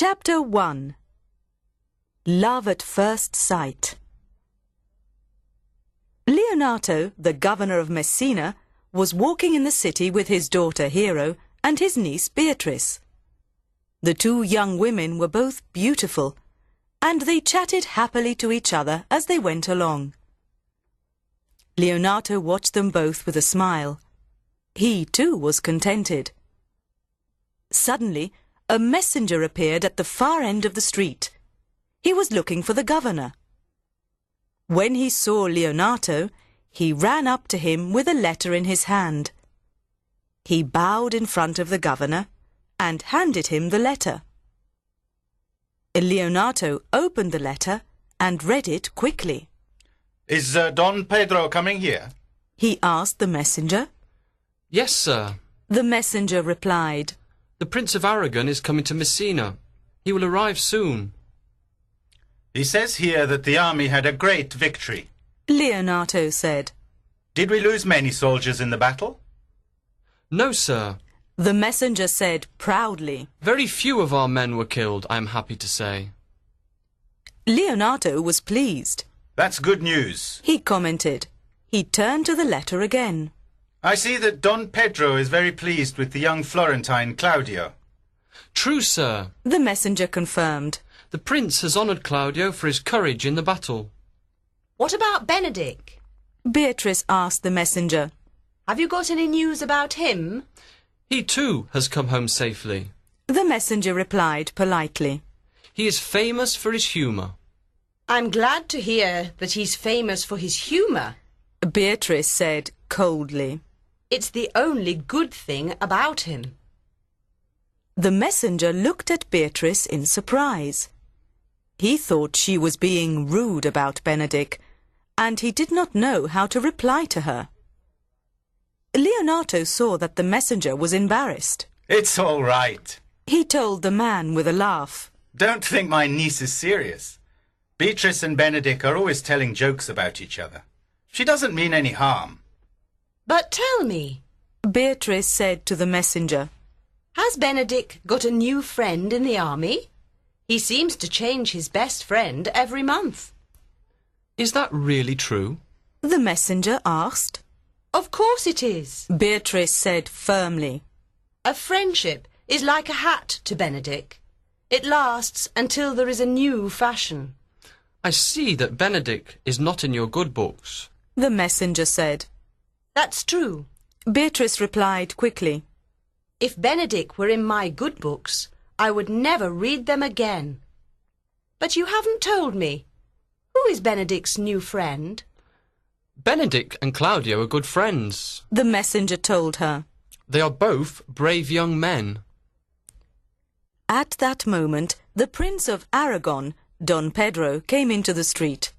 Chapter 1. Love at First Sight. Leonardo, the governor of Messina, was walking in the city with his daughter Hero and his niece Beatrice. The two young women were both beautiful, and they chatted happily to each other as they went along. Leonardo watched them both with a smile. He too was contented. Suddenly, a messenger appeared at the far end of the street. He was looking for the governor. When he saw Leonardo, he ran up to him with a letter in his hand. He bowed in front of the governor and handed him the letter. Leonardo opened the letter and read it quickly. "Is Don Pedro coming here?" he asked the messenger. "Yes, sir." The messenger replied. "The Prince of Aragon is coming to Messina. He will arrive soon." "He says here that the army had a great victory." Leonardo said. "Did we lose many soldiers in the battle?" "No, sir." The messenger said proudly. "Very few of our men were killed, I am happy to say." Leonardo was pleased. "That's good news," he commented. He turned to the letter again. "I see that Don Pedro is very pleased with the young Florentine Claudio." "True, sir." The messenger confirmed. "The prince has honoured Claudio for his courage in the battle." "What about Benedick?" Beatrice asked the messenger. "Have you got any news about him?" "He too has come home safely." The messenger replied politely. "He is famous for his humour." "I'm glad to hear that he's famous for his humour." Beatrice said coldly. "It's the only good thing about him." The messenger looked at Beatrice in surprise. He thought she was being rude about Benedick, and he did not know how to reply to her. Leonardo saw that the messenger was embarrassed. "It's all right," he told the man with a laugh. "Don't think my niece is serious. Beatrice and Benedick are always telling jokes about each other. She doesn't mean any harm." "But tell me," Beatrice said to the messenger, "has Benedick got a new friend in the army? He seems to change his best friend every month." "Is that really true?" the messenger asked. "Of course it is." Beatrice said firmly. "A friendship is like a hat to Benedick. It lasts until there is a new fashion." "I see that Benedick is not in your good books." The messenger said. "That's true." Beatrice replied quickly. "If Benedick were in my good books, I would never read them again. But you haven't told me. Who is Benedick's new friend?" "Benedick and Claudio are good friends." The messenger told her. "They are both brave young men." At that moment, the Prince of Aragon, Don Pedro, came into the street.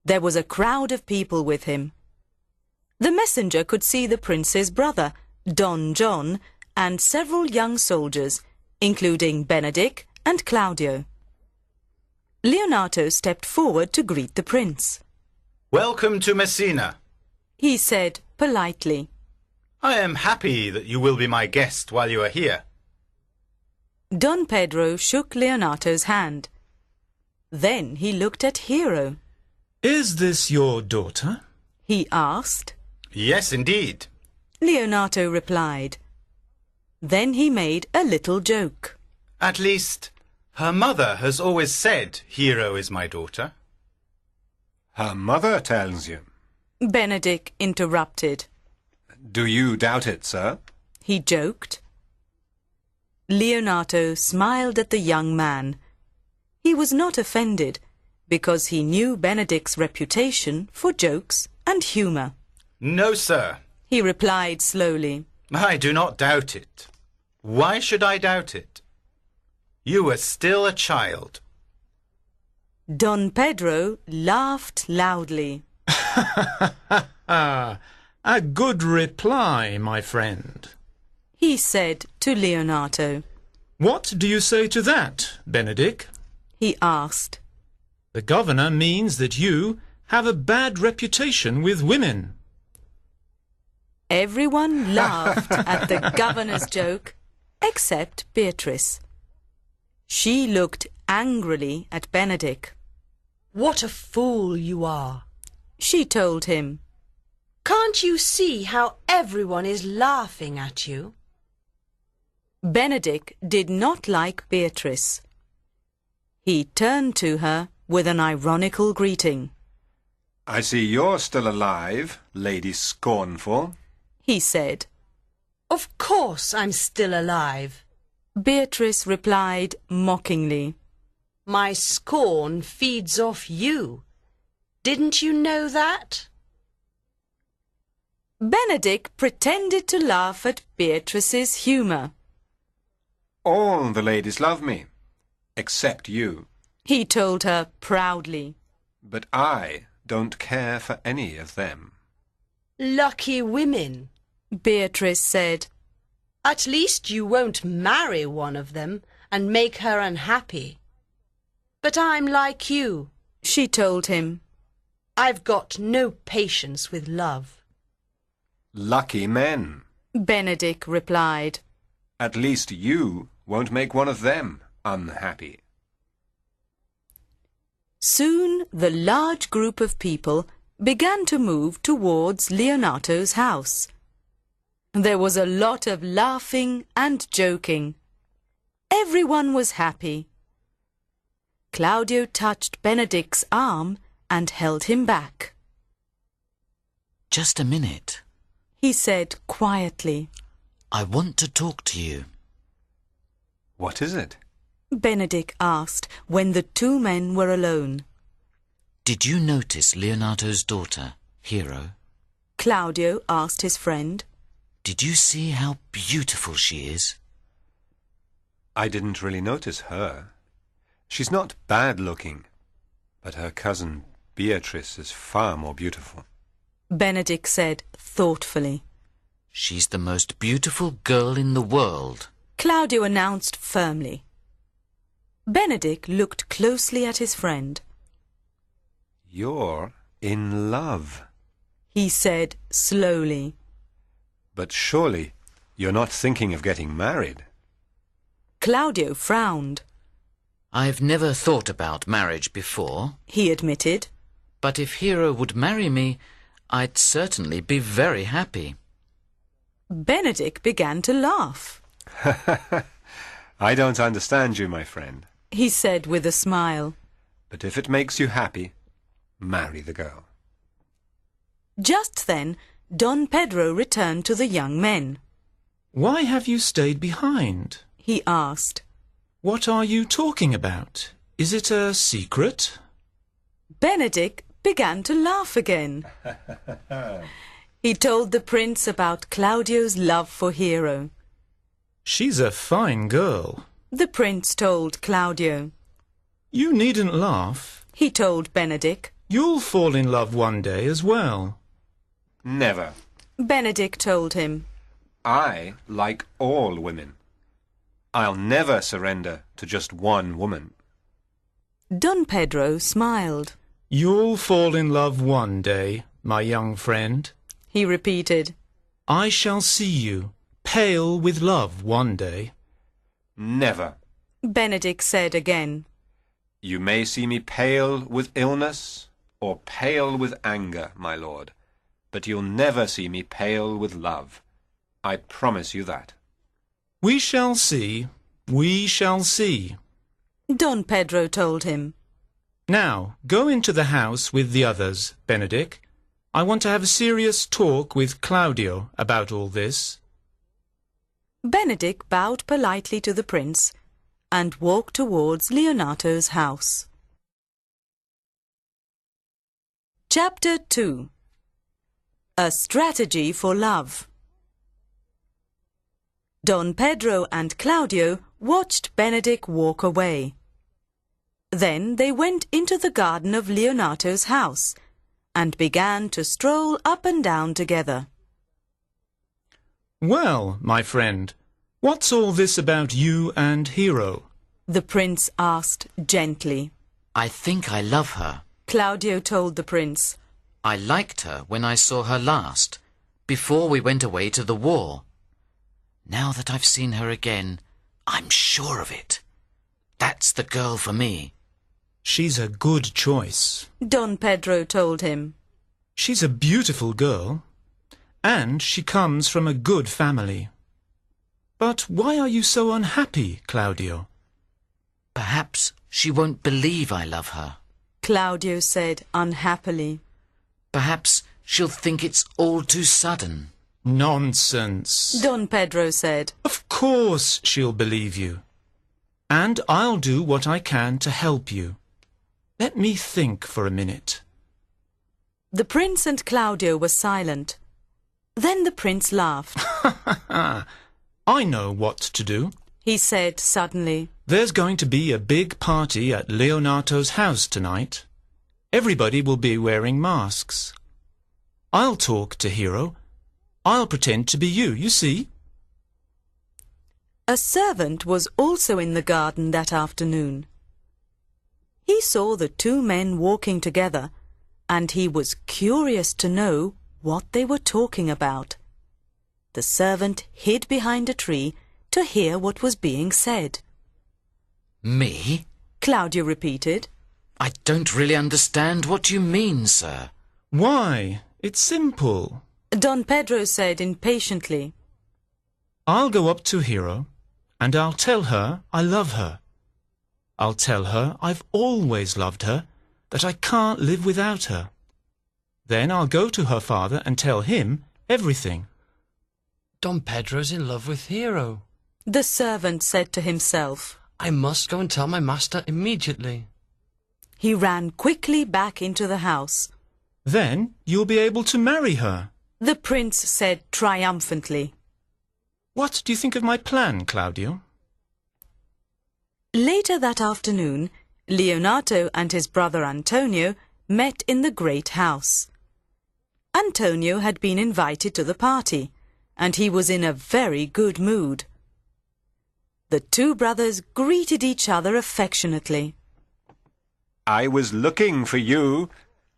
There was a crowd of people with him. The messenger could see the prince's brother, Don John, and several young soldiers, including Benedick and Claudio. Leonardo stepped forward to greet the prince. "Welcome to Messina," he said politely. "I am happy that you will be my guest while you are here." Don Pedro shook Leonardo's hand. Then he looked at Hero. "Is this your daughter?" he asked. "Yes, indeed." Leonardo replied. Then he made a little joke. "At least, her mother has always said Hero is my daughter." Her mother tells you. Benedick interrupted. Do you doubt it, sir? He joked. Leonardo smiled at the young man. He was not offended, because he knew Benedick's reputation for jokes and humour. "No, sir," he replied slowly. "I do not doubt it. Why should I doubt it? You are still a child." Don Pedro laughed loudly. A good reply, my friend, he said to Leonardo. What do you say to that, Benedick? He asked. The governor means that you have a bad reputation with women. Everyone laughed at the governor's joke, except Beatrice. She looked angrily at Benedick. What a fool you are! She told him. Can't you see how everyone is laughing at you? Benedick did not like Beatrice. He turned to her with an ironical greeting. I see you're still alive, Lady Scornful. He said. Of course I'm still alive. Beatrice replied mockingly. My scorn feeds off you. Didn't you know that? Benedick pretended to laugh at Beatrice's humour. All the ladies love me, except you. He told her proudly. But I don't care for any of them. Lucky women, Beatrice said. At least you won't marry one of them and make her unhappy. But I'm like you, She told him. I've got no patience with love. Lucky men. Benedick replied. At least you won't make one of them unhappy. Soon the large group of people began to move towards Leonato's house. There was a lot of laughing and joking. Everyone was happy. Claudio touched Benedick's arm and held him back. Just a minute, He said quietly. I want to talk to you. What is it? Benedick asked when the two men were alone. Did you notice Leonato's daughter, Hero? Claudio asked his friend. Did you see how beautiful she is? I didn't really notice her. She's not bad looking, but her cousin Beatrice is far more beautiful. Benedick said thoughtfully. She's the most beautiful girl in the world. Claudio announced firmly. Benedick looked closely at his friend. You're in love. He said slowly. But surely you're not thinking of getting married. Claudio frowned. I've never thought about marriage before, He admitted. but if Hero would marry me, I'd certainly be very happy. Benedick began to laugh. I don't understand you, my friend. He said with a smile. But if it makes you happy, marry the girl. Just then, Don Pedro returned to the young men. Why have you stayed behind? He asked. What are you talking about? Is it a secret? Benedick began to laugh again. He told the prince about Claudio's love for Hero. She's a fine girl. The prince told Claudio. You needn't laugh. He told Benedick. You'll fall in love one day as well. Never. Benedick told him. I like all women. I'll never surrender to just one woman. Don Pedro smiled. You'll fall in love one day, my young friend. He repeated. I shall see you, pale with love one day. Never. Benedick said again. You may see me pale with illness or pale with anger, my lord, but you'll never see me pale with love. I promise you that. We shall see. We shall see. Don Pedro told him. Now, go into the house with the others, Benedick. I want to have a serious talk with Claudio about all this. Benedick bowed politely to the prince and walked towards Leonato's house. Chapter 2. A Strategy for Love. Don Pedro and Claudio watched Benedick walk away. Then they went into the garden of Leonato's house and began to stroll up and down together. Well, my friend, what's all this about you and Hero? The prince asked gently. I think I love her. Claudio told the prince. I liked her when I saw her last, before we went away to the war. Now that I've seen her again, I'm sure of it. That's the girl for me. She's a good choice. Don Pedro told him. She's a beautiful girl, and she comes from a good family. But why are you so unhappy, Claudio? Perhaps she won't believe I love her. Claudio said unhappily. Perhaps she'll think it's all too sudden. Nonsense. Don Pedro said. Of course she'll believe you. And I'll do what I can to help you. Let me think for a minute. The prince and Claudio were silent. Then the prince laughed. I know what to do, he said suddenly. There's going to be a big party at Leonato's house tonight. Everybody will be wearing masks. I'll talk to Hero. I'll pretend to be you, you see. A servant was also in the garden that afternoon. He saw the two men walking together, and he was curious to know what they were talking about. The servant hid behind a tree to hear what was being said. Me? Claudio repeated. I don't really understand what you mean, sir. Why? It's simple. Don Pedro said impatiently. I'll go up to Hero, and I'll tell her I love her. I'll tell her I've always loved her, that I can't live without her. Then I'll go to her father and tell him everything. Don Pedro's in love with Hero. The servant said to himself. I must go and tell my master immediately. He ran quickly back into the house. Then you'll be able to marry her, the prince said triumphantly. What do you think of my plan, Claudio? Later that afternoon, Leonato and his brother Antonio met in the great house. Antonio had been invited to the party, and he was in a very good mood. The two brothers greeted each other affectionately. I was looking for you.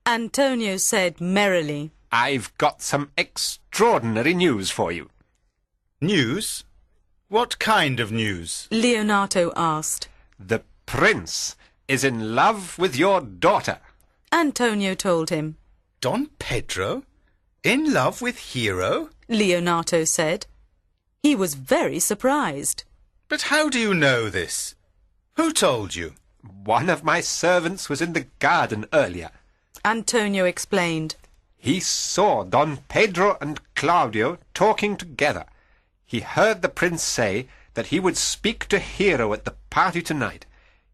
Antonio said merrily. I've got some extraordinary news for you. News? What kind of news? Leonato asked. The prince is in love with your daughter. Antonio told him. Don Pedro? In love with Hero? Leonato said. He was very surprised. But how do you know this? Who told you? One of my servants was in the garden earlier. Antonio explained. He saw Don Pedro and Claudio talking together. He heard the prince say that he would speak to Hero at the party tonight.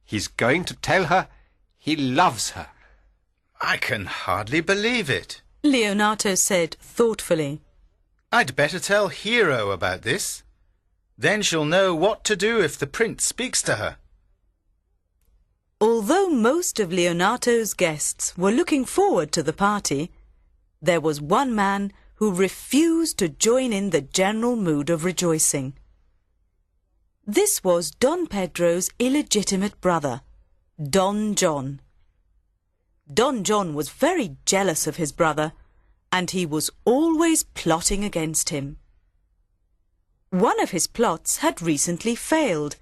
He's going to tell her he loves her. I can hardly believe it. Leonato said thoughtfully. I'd better tell Hero about this. Then she'll know what to do if the prince speaks to her. Although most of Leonato's guests were looking forward to the party, there was one man who refused to join in the general mood of rejoicing. This was Don Pedro's illegitimate brother, Don John. Don John was very jealous of his brother, and he was always plotting against him. One of his plots had recently failed,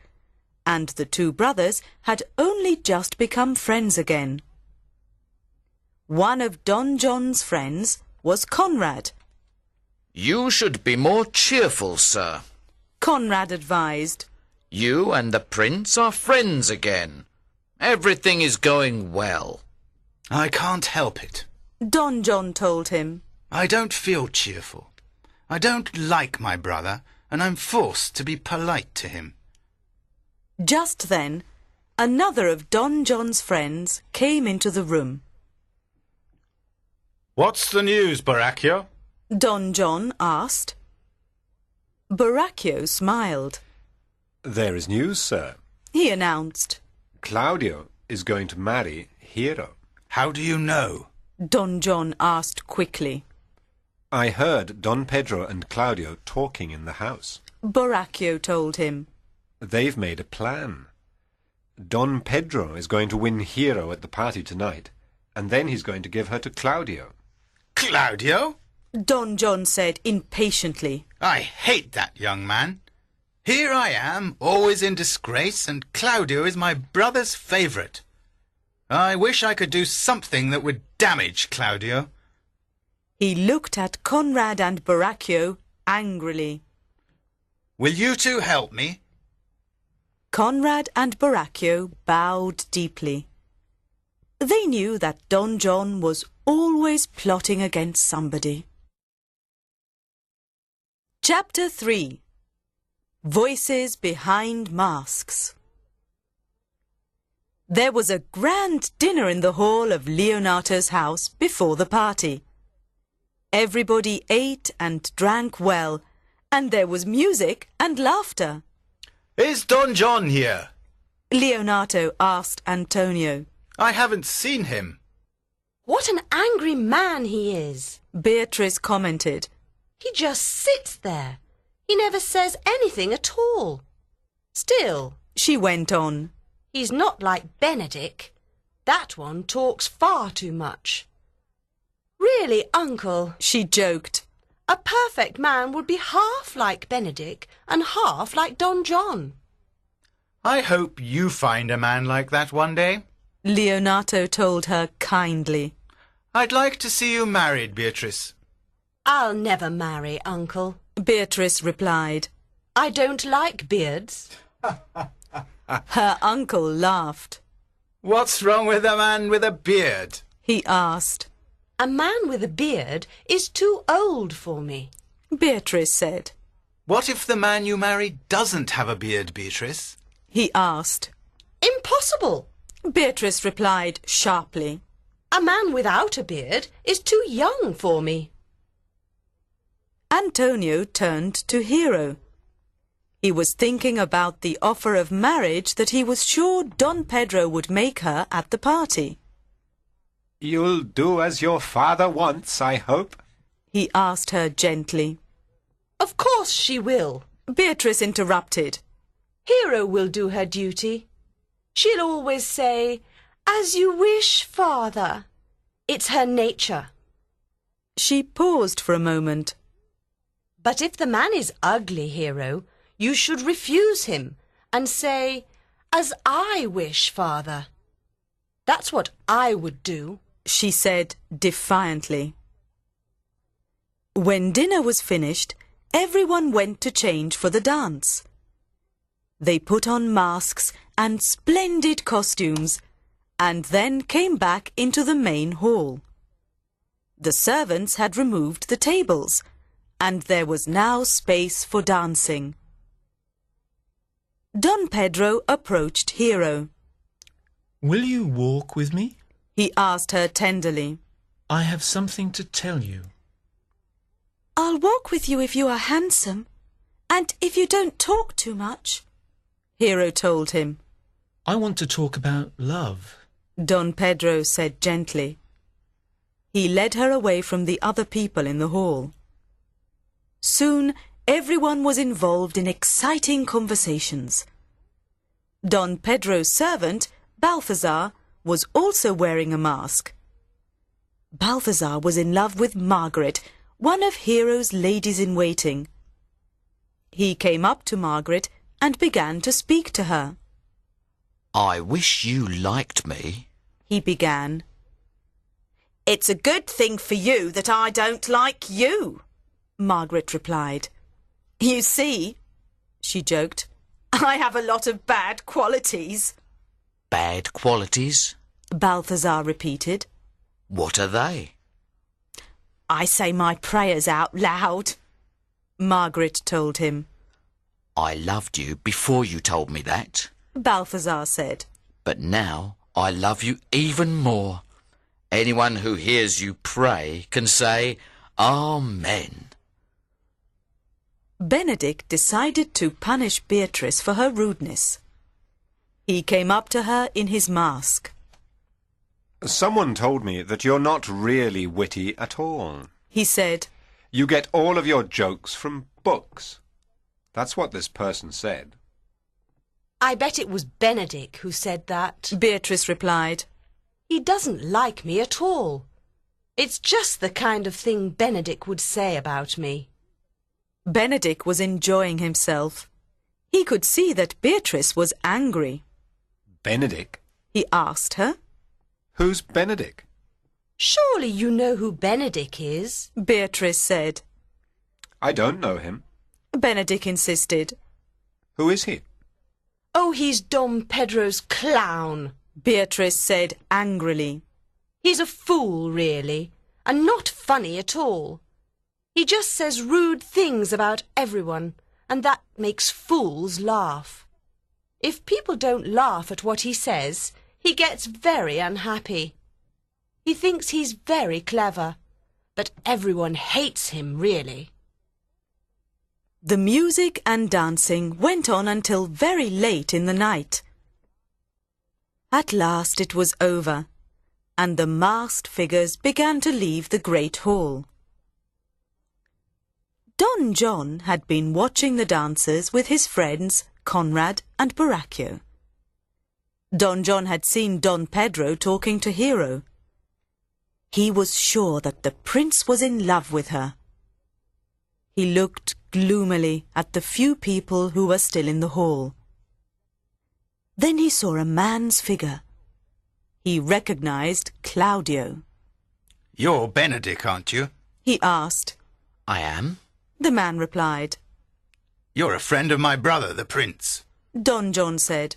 and the two brothers had only just become friends again. One of Don John's friends was Conrad. You should be more cheerful, sir. Conrad advised. You and the prince are friends again. Everything is going well. I can't help it. Don John told him. I don't feel cheerful. I don't like my brother, and I'm forced to be polite to him. Just then, another of Don John's friends came into the room. What's the news, Baracchio? Don John asked. Baracchio smiled. There is news, sir. He announced. Claudio is going to marry Hero. How do you know? Don John asked quickly. I heard Don Pedro and Claudio talking in the house. Baracchio told him. They've made a plan. Don Pedro is going to win Hero at the party tonight, and then he's going to give her to Claudio. Claudio? Don John said impatiently. I hate that young man. Here I am, always in disgrace, and Claudio is my brother's favourite. I wish I could do something that would damage Claudio. He looked at Conrad and Borachio angrily. Will you two help me? Conrad and Borachio bowed deeply. They knew that Don John was always plotting against somebody. Chapter 3. Voices Behind Masks. There was a grand dinner in the hall of Leonato's house before the party. Everybody ate and drank well, and there was music and laughter. Is Don John here? Leonato asked Antonio. I haven't seen him. What an angry man he is. Beatrice commented. He just sits there. He never says anything at all. Still, She went on. he's not like Benedick. That one talks far too much. Really, Uncle, She joked. a perfect man would be half like Benedick and half like Don John. I hope you find a man like that one day. Leonato told her kindly. I'd like to see you married, Beatrice. I'll never marry, Uncle. Beatrice replied. I don't like beards. Her uncle laughed. What's wrong with a man with a beard? He asked. A man with a beard is too old for me. Beatrice said. What if the man you marry doesn't have a beard, Beatrice? He asked. Impossible! Beatrice replied sharply. A man without a beard is too young for me. Antonio turned to Hero. He was thinking about the offer of marriage that he was sure Don Pedro would make her at the party. You'll do as your father wants, I hope? He asked her gently. Of course she will. Beatrice interrupted. Hero will do her duty. She'll always say, "As you wish, father." It's her nature. She paused for a moment. But if the man is ugly, Hero, you should refuse him and say, "As I wish, father." That's what I would do. She said defiantly. When dinner was finished, everyone went to change for the dance. They put on masks and splendid costumes and then came back into the main hall. The servants had removed the tables and there was now space for dancing. Don Pedro approached Hero. Will you walk with me? He asked her tenderly. I have something to tell you. I'll walk with you if you are handsome and if you don't talk too much, Hero told him. I want to talk about love. Don Pedro said gently. He led her away from the other people in the hall. Soon everyone was involved in exciting conversations. Don Pedro's servant, Balthazar, was also wearing a mask. Balthazar was in love with Margaret, one of Hero's ladies-in-waiting. He came up to Margaret and began to speak to her. I wish you liked me. He began. It's a good thing for you that I don't like you, Margaret replied. You see, she joked, I have a lot of bad qualities. Bad qualities? Balthazar repeated. What are they? I say my prayers out loud, Margaret told him. I loved you before you told me that. Balthazar said. But now I love you even more. Anyone who hears you pray can say, Amen. Benedick decided to punish Beatrice for her rudeness. He came up to her in his mask. Someone told me that you're not really witty at all. He said. You get all of your jokes from books. That's what this person said. I bet it was Benedick who said that. Beatrice replied. He doesn't like me at all. It's just the kind of thing Benedick would say about me. Benedick was enjoying himself. He could see that Beatrice was angry. Benedick? He asked her. Who's Benedick? Surely you know who Benedick is. Beatrice said. I don't know him. Benedick insisted. Who is he? Oh, he's Don Pedro's clown. Beatrice said angrily. He's a fool, really, and not funny at all. He just says rude things about everyone, and that makes fools laugh. If people don't laugh at what he says, he gets very unhappy. He thinks he's very clever, but everyone hates him, really. The music and dancing went on until very late in the night. At last it was over, and the masked figures began to leave the great hall. Don John had been watching the dancers with his friends Conrad and Baracchio. Don John had seen Don Pedro talking to Hero. He was sure that the prince was in love with her. He looked gloomily at the few people who were still in the hall. Then he saw a man's figure. He recognized Claudio. You're Benedick, aren't you? He asked. I am. The man replied. You're a friend of my brother, the prince. Don John said.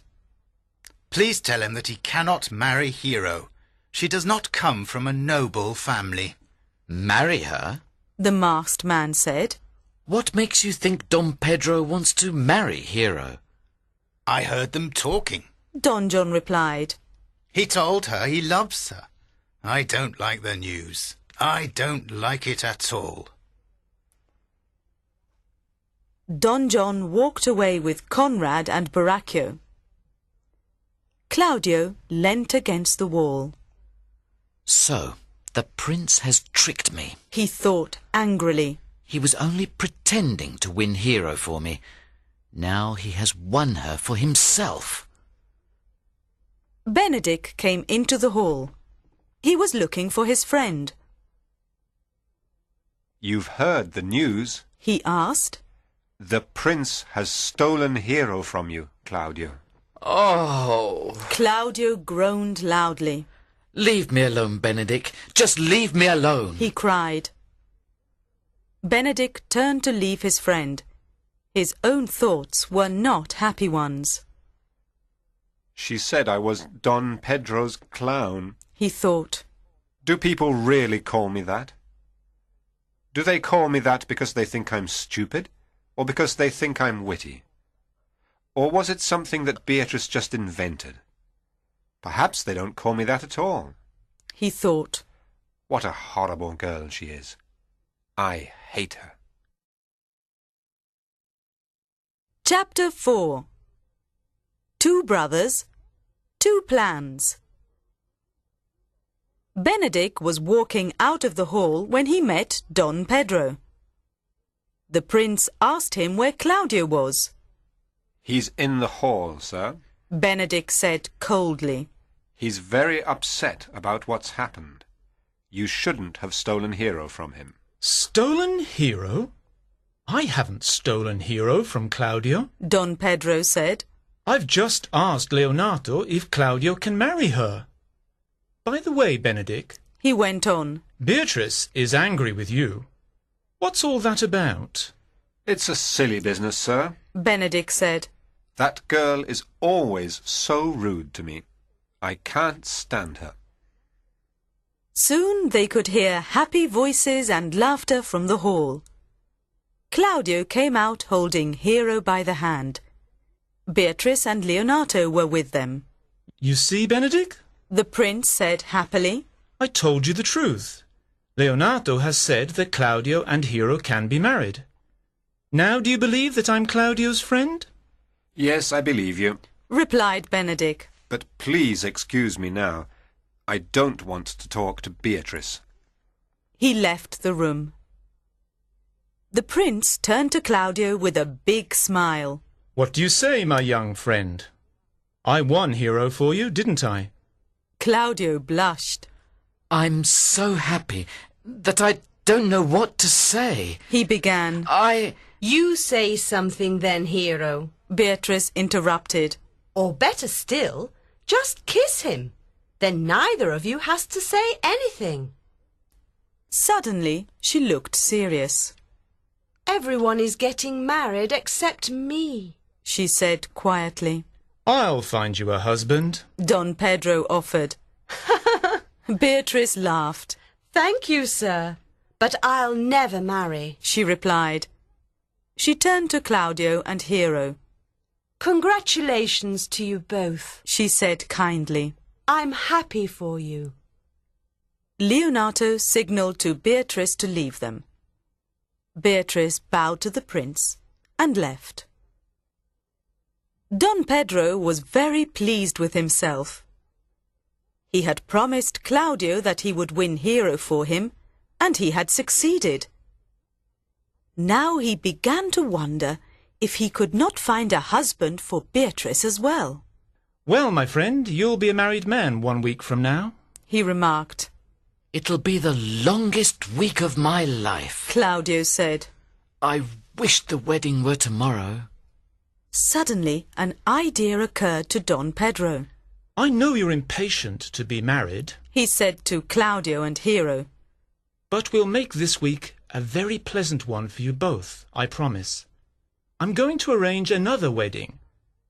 Please tell him that he cannot marry Hero. She does not come from a noble family. Marry her? The masked man said. What makes you think Don Pedro wants to marry Hero? I heard them talking. Don John replied. He told her he loves her. I don't like the news. I don't like it at all. Don John walked away with Conrad and Baracchio. Claudio leant against the wall. So, the prince has tricked me. He thought angrily. He was only pretending to win Hero for me. Now he has won her for himself. Benedick came into the hall. He was looking for his friend. You've heard the news. He asked. The prince has stolen Hero from you, Claudio. Oh! Claudio groaned loudly. Leave me alone, Benedick. Just leave me alone. He cried. Benedick turned to leave his friend. His own thoughts were not happy ones. She said I was Don Pedro's clown. He thought. Do people really call me that? Do they call me that because they think I'm stupid, or because they think I'm witty? Or was it something that Beatrice just invented? Perhaps they don't call me that at all. He thought. What a horrible girl she is. I hate her. Chapter 4. Two brothers, two plans. Benedick was walking out of the hall when he met Don Pedro. The prince asked him where Claudio was. He's in the hall, sir. Benedick said coldly. He's very upset about what's happened. You shouldn't have stolen Hero from him. Stolen Hero? I haven't stolen Hero from Claudio. Don Pedro said. I've just asked Leonardo if Claudio can marry her. By the way, Benedick, He went on. Beatrice is angry with you. What's all that about? It's a silly business, sir. Benedick said. That girl is always so rude to me. I can't stand her. Soon they could hear happy voices and laughter from the hall. Claudio came out holding Hero by the hand. Beatrice and Leonardo were with them. You see, Benedick? The prince said happily. I told you the truth. Leonardo has said that Claudio and Hero can be married. Now do you believe that I'm Claudio's friend? Yes, I believe you. Replied Benedick. But please excuse me now. I don't want to talk to Beatrice. He left the room. The prince turned to Claudio with a big smile. What do you say, my young friend? I won Hero for you, didn't I? Claudio blushed. I'm so happy that I don't know what to say. He began. I You say something then, Hero. Beatrice interrupted. Or better still, just kiss him. Then neither of you has to say anything. Suddenly, she looked serious. Everyone is getting married except me, she said quietly. I'll find you a husband, Don Pedro offered. Beatrice laughed. Thank you, sir, but I'll never marry, she replied. She turned to Claudio and Hero. Congratulations to you both, she said kindly. I'm happy for you. Leonato signalled to Beatrice to leave them. Beatrice bowed to the prince and left. Don Pedro was very pleased with himself. He had promised Claudio that he would win Hero for him, and he had succeeded. Now he began to wonder if he could not find a husband for Beatrice as well. Well, my friend, you'll be a married man 1 week from now, he remarked. It'll be the longest week of my life, Claudio said. I wish the wedding were tomorrow. Suddenly, an idea occurred to Don Pedro. I know you're impatient to be married, he said to Claudio and Hero. but we'll make this week a very pleasant one for you both, I promise. I'm going to arrange another wedding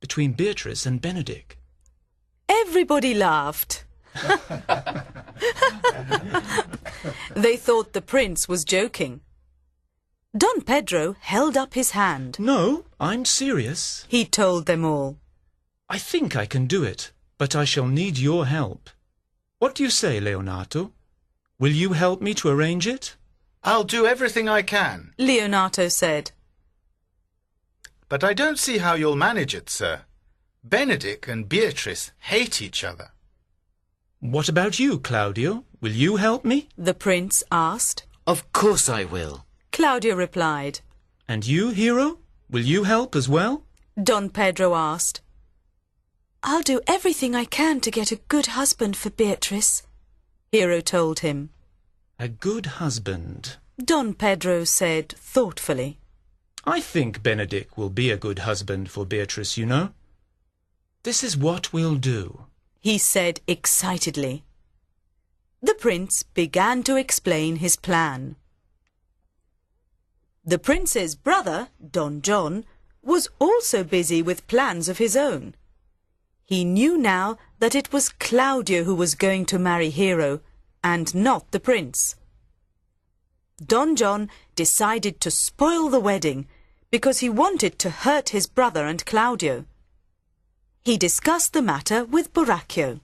between Beatrice and Benedick. Everybody laughed. They thought the prince was joking. Don Pedro held up his hand. No, I'm serious. He told them all. I think I can do it, but I shall need your help. What do you say, Leonato? Will you help me to arrange it? I'll do everything I can. Leonato said. But I don't see how you'll manage it, sir. Benedick and Beatrice hate each other. What about you, Claudio? Will you help me? The prince asked. Of course I will. Claudio replied. And you, Hero? Will you help as well? Don Pedro asked. I'll do everything I can to get a good husband for Beatrice, Hero told him. A good husband. Don Pedro said thoughtfully. I think Benedick will be a good husband for Beatrice, you know. This is what we'll do, he said excitedly. The prince began to explain his plan. The prince's brother, Don John, was also busy with plans of his own. He knew now that it was Claudio who was going to marry Hero, and not the prince. Don John decided to spoil the wedding because he wanted to hurt his brother and Claudio. He discussed the matter with Borachio.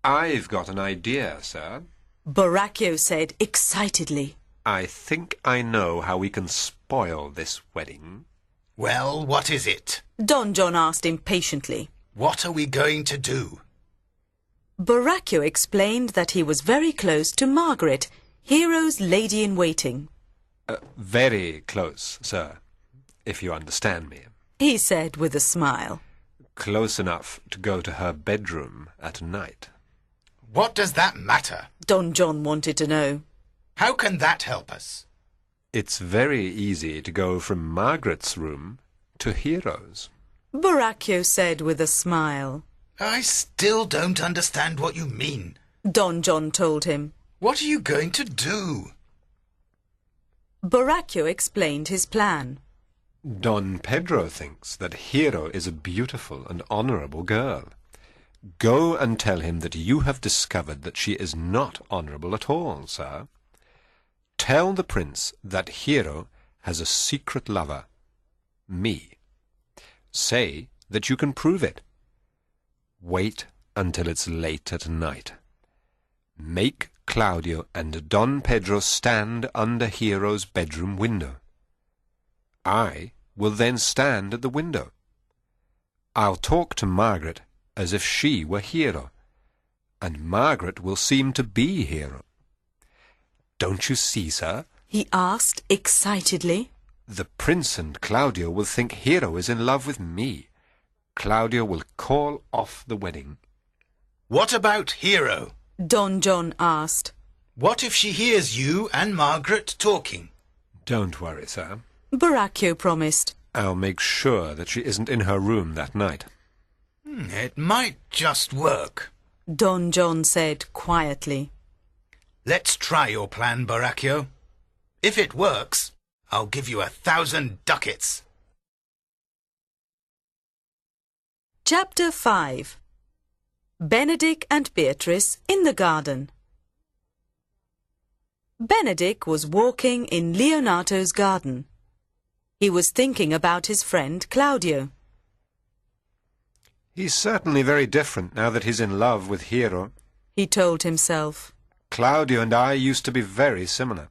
I've got an idea, sir. Borachio said excitedly. I think I know how we can spoil this wedding. Well, what is it? Don John asked impatiently. What are we going to do? Borachio explained that he was very close to Margaret, Hero's lady-in-waiting. Very close, sir, if you understand me. He said with a smile. Close enough to go to her bedroom at night. What does that matter? Don John wanted to know. How can that help us? It's very easy to go from Margaret's room to Hero's. Borachio said with a smile. I still don't understand what you mean. Don John told him. What are you going to do? Borachio explained his plan. Don Pedro thinks that Hero is a beautiful and honourable girl. Go and tell him that you have discovered that she is not honourable at all, sir. Tell the prince that Hero has a secret lover, me. Say that you can prove it. Wait until it's late at night. Make Claudio and Don Pedro stand under Hero's bedroom window. I will then stand at the window. I'll talk to Margaret as if she were Hero, and Margaret will seem to be Hero. Don't you see, sir? He asked excitedly. The prince and Claudio will think Hero is in love with me. Claudio will call off the wedding. What about Hero? Don John asked. What if she hears you and Margaret talking? Don't worry, sir. Borachio promised. I'll make sure that she isn't in her room that night. It might just work. Don John said quietly. Let's try your plan, Borachio. If it works, I'll give you 1,000 ducats. Chapter 5. Benedick and Beatrice in the garden. Benedick was walking in Leonato's garden. He was thinking about his friend Claudio. He's certainly very different now that he's in love with Hero. He told himself. Claudio and I used to be very similar.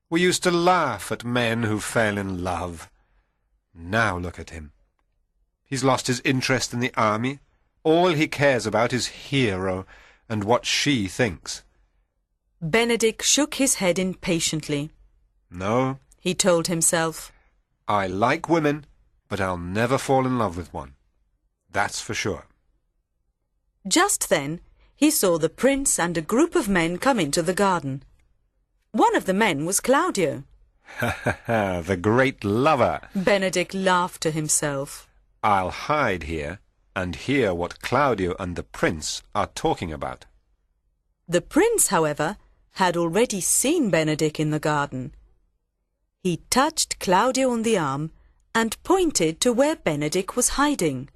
We used to laugh at men who fell in love. Now look at him. He's lost his interest in the army. All he cares about is Hero and what she thinks. Benedick shook his head impatiently. No, he told himself. I like women, but I'll never fall in love with one. That's for sure. Just then, he saw the prince and a group of men come into the garden. One of the men was Claudio. Ha ha ha, the great lover. Benedick laughed to himself. I'll hide here and hear what Claudio and the prince are talking about. The prince, however, had already seen Benedick in the garden. He touched Claudio on the arm and pointed to where Benedick was hiding.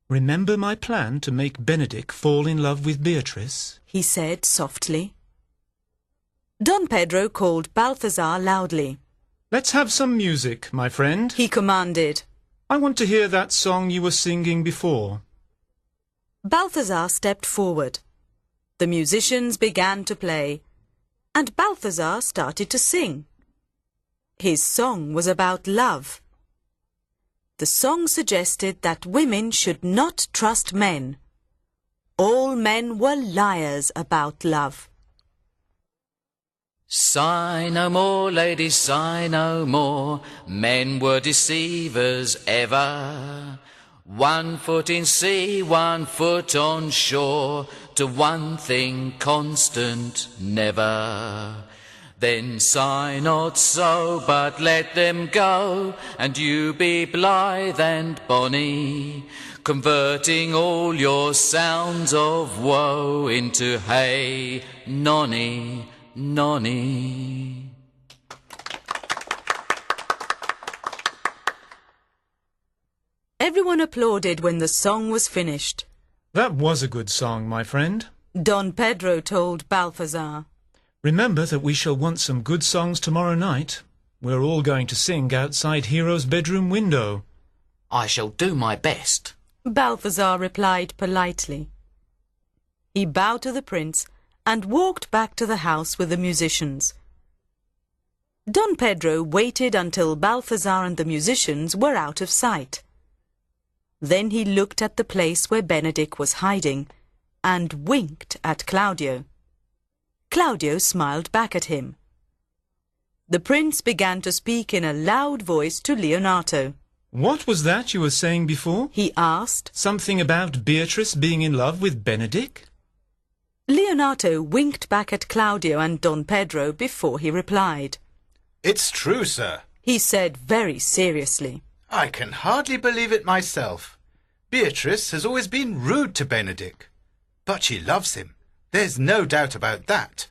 Remember my plan to make Benedick fall in love with Beatrice? He said softly. Don Pedro called Balthazar loudly. Let's have some music, my friend. He commanded. I want to hear that song you were singing before. Balthazar stepped forward. The musicians began to play, and Balthazar started to sing. His song was about love. The song suggested that women should not trust men. All men were liars about love. Sigh no more, ladies, sigh no more. Men were deceivers ever. 1 foot in sea, 1 foot on shore. To one thing constant never. Then sigh not so, but let them go, and you be blithe and bonny, converting all your sounds of woe into hey, nonny, nonny. Everyone applauded when the song was finished. That was a good song, my friend. Don Pedro told Balthazar. Remember that we shall want some good songs tomorrow night. We're all going to sing outside Hero's bedroom window. I shall do my best. Balthazar replied politely. He bowed to the prince and walked back to the house with the musicians. Don Pedro waited until Balthazar and the musicians were out of sight. Then he looked at the place where Benedick was hiding and winked at Claudio. Claudio smiled back at him. The prince began to speak in a loud voice to Leonato. What was that you were saying before? He asked. Something about Beatrice being in love with Benedick? Leonato winked back at Claudio and Don Pedro before he replied. It's true, sir. He said very seriously. I can hardly believe it myself. Beatrice has always been rude to Benedick, but she loves him. There's no doubt about that.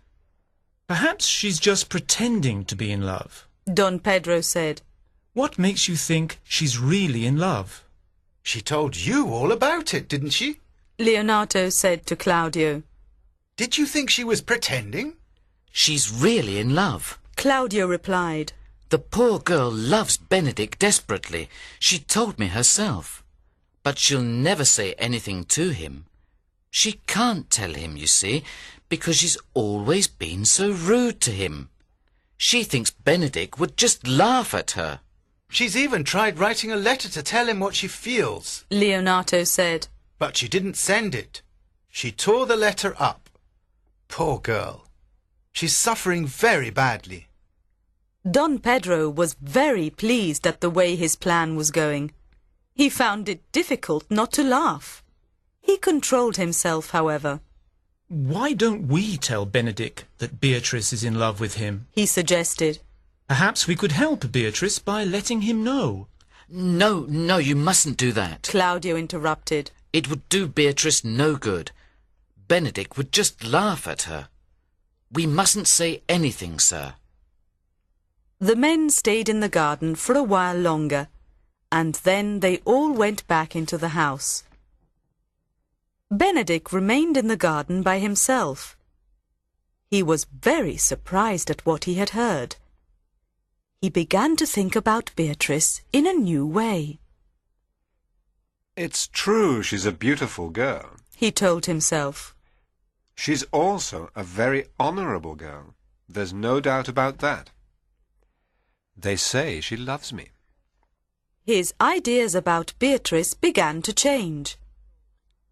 Perhaps she's just pretending to be in love. Don Pedro said. What makes you think she's really in love? She told you all about it, didn't she? Leonato said to Claudio. Did you think she was pretending? She's really in love. Claudio replied. The poor girl loves Benedick desperately. She told me herself. But she'll never say anything to him. She can't tell him, you see, because she's always been so rude to him. She thinks Benedick would just laugh at her. She's even tried writing a letter to tell him what she feels. Leonato said. But she didn't send it. She tore the letter up. Poor girl. She's suffering very badly. Don Pedro was very pleased at the way his plan was going. He found it difficult not to laugh. He controlled himself, however. Why don't we tell Benedick that Beatrice is in love with him? He suggested. Perhaps we could help Beatrice by letting him know. No, you mustn't do that. Claudio interrupted. It would do Beatrice no good. Benedick would just laugh at her. We mustn't say anything, sir. The men stayed in the garden for a while longer, and then they all went back into the house. Benedick remained in the garden by himself. He was very surprised at what he had heard. He began to think about Beatrice in a new way. It's true she's a beautiful girl, He told himself. She's also a very honourable girl. There's no doubt about that. They say she loves me. His ideas about Beatrice began to change.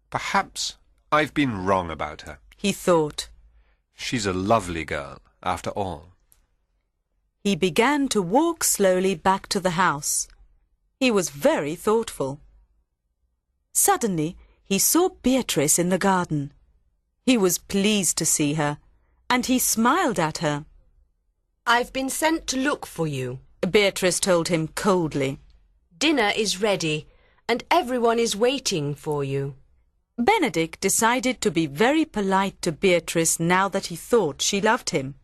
Perhaps I've been wrong about her. He thought. She's a lovely girl, after all. He began to walk slowly back to the house. He was very thoughtful. Suddenly, he saw Beatrice in the garden. He was pleased to see her, and he smiled at her. I've been sent to look for you. Beatrice told him coldly. Dinner is ready, and everyone is waiting for you. Benedick decided to be very polite to Beatrice now that he thought she loved him.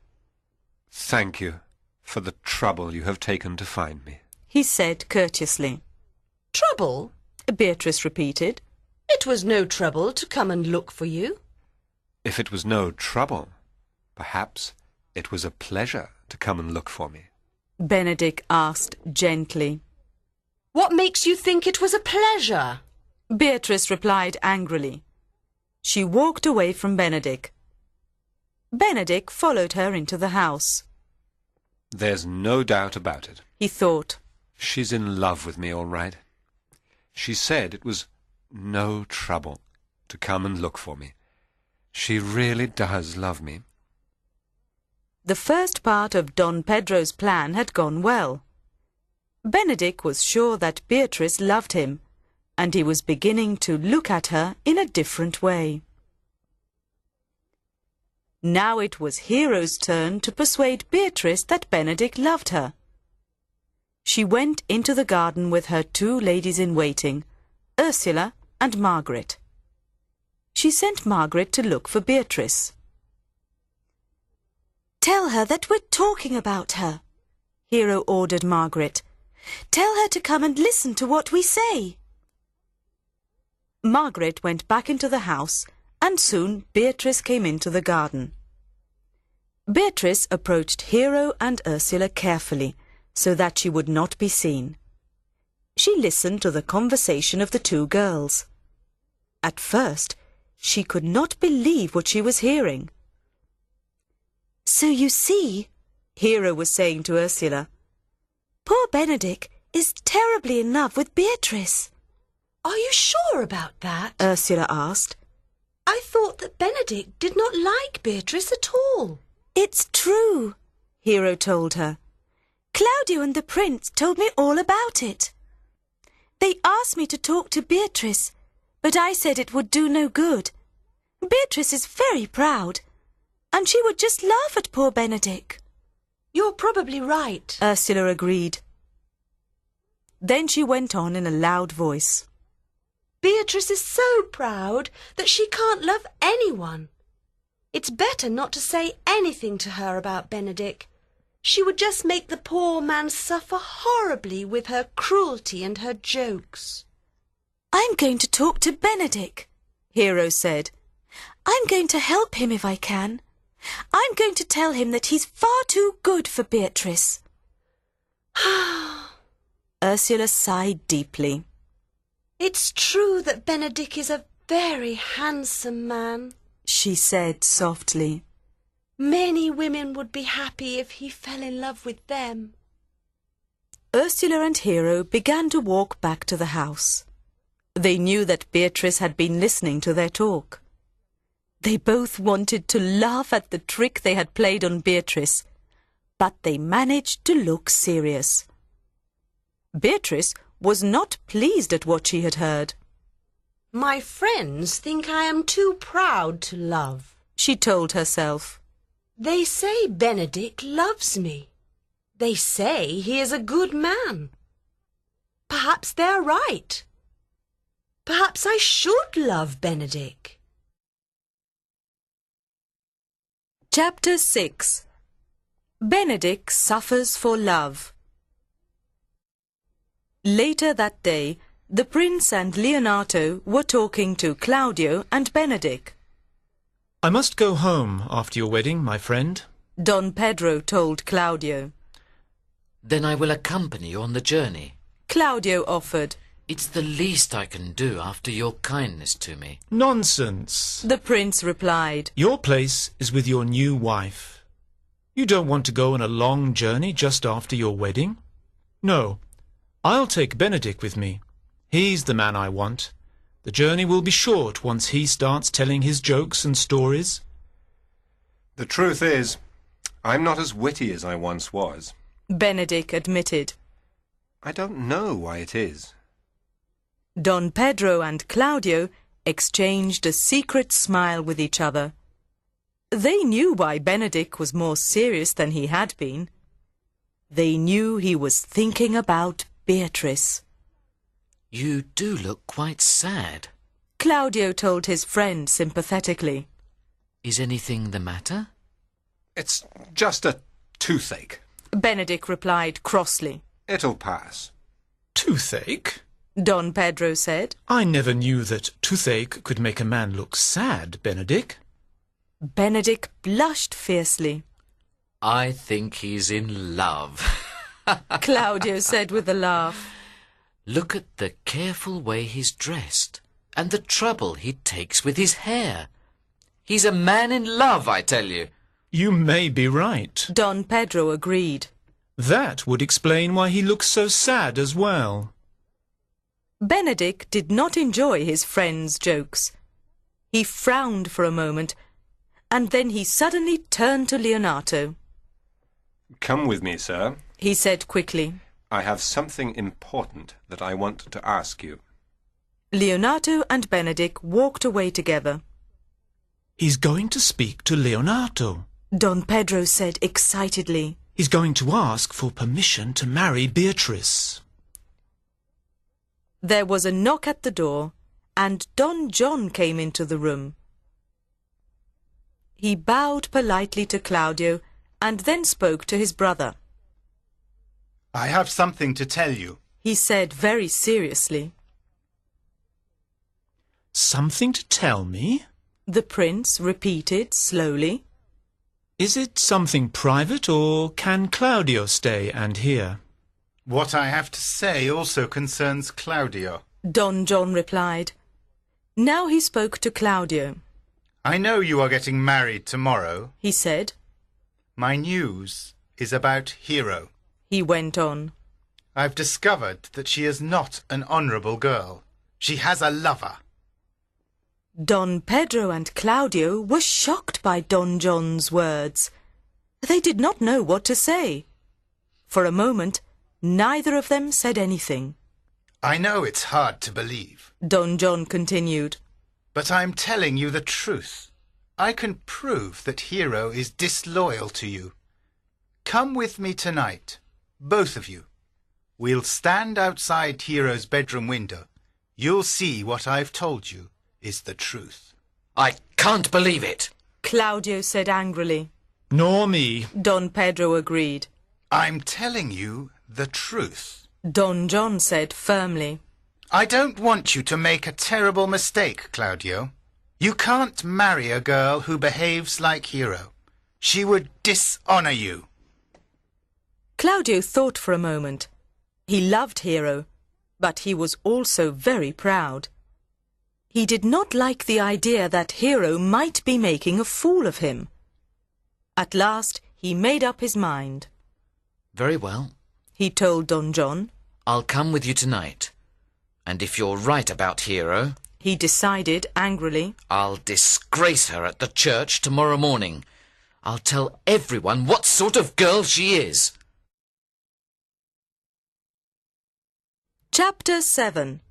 Thank you for the trouble you have taken to find me, he said courteously. Trouble? Beatrice repeated. It was no trouble to come and look for you. If it was no trouble, perhaps it was a pleasure to come and look for me. Benedick asked gently. What makes you think it was a pleasure? Beatrice replied angrily. She walked away from Benedick. Benedick followed her into the house. There's no doubt about it, he thought. She's in love with me, all right. She said it was no trouble to come and look for me. She really does love me. The first part of Don Pedro's plan had gone well. Benedick was sure that Beatrice loved him, and he was beginning to look at her in a different way. Now it was Hero's turn to persuade Beatrice that Benedick loved her. She went into the garden with her two ladies-in-waiting, Ursula and Margaret. She sent Margaret to look for Beatrice. Tell her that we're talking about her, Hero ordered Margaret. Tell her to come and listen to what we say. Margaret went back into the house, and soon Beatrice came into the garden. Beatrice approached Hero and Ursula carefully, so that she would not be seen. She listened to the conversation of the two girls. At first, she could not believe what she was hearing. So you see, Hero was saying to Ursula, poor Benedick is terribly in love with Beatrice. Are you sure about that? Ursula asked. I thought that Benedick did not like Beatrice at all. It's true, Hero told her. Claudio and the prince told me all about it. They asked me to talk to Beatrice, but I said it would do no good. Beatrice is very proud, and she would just laugh at poor Benedick. You're probably right, Ursula agreed. Then she went on in a loud voice. Beatrice is so proud that she can't love anyone. It's better not to say anything to her about Benedick. She would just make the poor man suffer horribly with her cruelty and her jokes. I'm going to talk to Benedick, Hero said. I'm going to help him if I can. I'm going to tell him that he's far too good for Beatrice. Ursula sighed deeply. It's true that Benedick is a very handsome man, she said softly. Many women would be happy if he fell in love with them. Ursula and Hero began to walk back to the house. They knew that Beatrice had been listening to their talk. They both wanted to laugh at the trick they had played on Beatrice, but they managed to look serious. Beatrice was not pleased at what she had heard. My friends think I am too proud to love, she told herself. They say Benedick loves me. They say he is a good man. Perhaps they're right. Perhaps I should love Benedick. Chapter 6. Benedick suffers for love. Later that day, the prince and Leonardo were talking to Claudio and Benedick. I must go home after your wedding, my friend. Don Pedro told Claudio. Then I will accompany you on the journey. Claudio offered. It's the least I can do after your kindness to me. Nonsense. The prince replied. Your place is with your new wife. You don't want to go on a long journey just after your wedding? No, I'll take Benedick with me. He's the man I want. The journey will be short once he starts telling his jokes and stories. The truth is, I'm not as witty as I once was. Benedick admitted. I don't know why it is. Don Pedro and Claudio exchanged a secret smile with each other. They knew why Benedick was more serious than he had been. They knew he was thinking about Beatrice. You do look quite sad. Claudio told his friend sympathetically. Is anything the matter? It's just a toothache. Benedick replied crossly. It'll pass. Toothache? Don Pedro said. I never knew that toothache could make a man look sad, Benedick. Benedick blushed fiercely. I think he's in love. Claudio said with a laugh. Look at the careful way he's dressed and the trouble he takes with his hair. He's a man in love, I tell you. You may be right. Don Pedro agreed. That would explain why he looks so sad as well. Benedick did not enjoy his friend's jokes. He frowned for a moment, and then he suddenly turned to Leonardo. Come with me, sir, he said quickly. I have something important that I want to ask you. Leonardo and Benedick walked away together. He's going to speak to Leonardo, Don Pedro said excitedly. He's going to ask for permission to marry Beatrice. There was a knock at the door, and Don John came into the room. He bowed politely to Claudio and then spoke to his brother. I have something to tell you, he said very seriously. Something to tell me? The prince repeated slowly. Is it something private, or can Claudio stay and hear? What I have to say also concerns Claudio. Don John replied. Now he spoke to Claudio. I know you are getting married tomorrow, he said. My news is about Hero. He went on. I've discovered that she is not an honourable girl. She has a lover. Don Pedro and Claudio were shocked by Don John's words. They did not know what to say. For a moment, neither of them said anything. I know it's hard to believe, Don John continued, but I'm telling you the truth. I can prove that Hero is disloyal to you. Come with me tonight, both of you. We'll stand outside Hero's bedroom window. You'll see what I've told you is the truth. I can't believe it, Claudio said angrily. Nor me, Don Pedro agreed. I'm telling you the truth, Don John said firmly. I don't want you to make a terrible mistake, Claudio. You can't marry a girl who behaves like Hero. She would dishonour you. Claudio thought for a moment. He loved Hero, but he was also very proud. He did not like the idea that Hero might be making a fool of him. At last he made up his mind. Very well, he told Don John. I'll come with you tonight. And if you're right about Hero, he decided angrily, I'll disgrace her at the church tomorrow morning. I'll tell everyone what sort of girl she is. Chapter 7.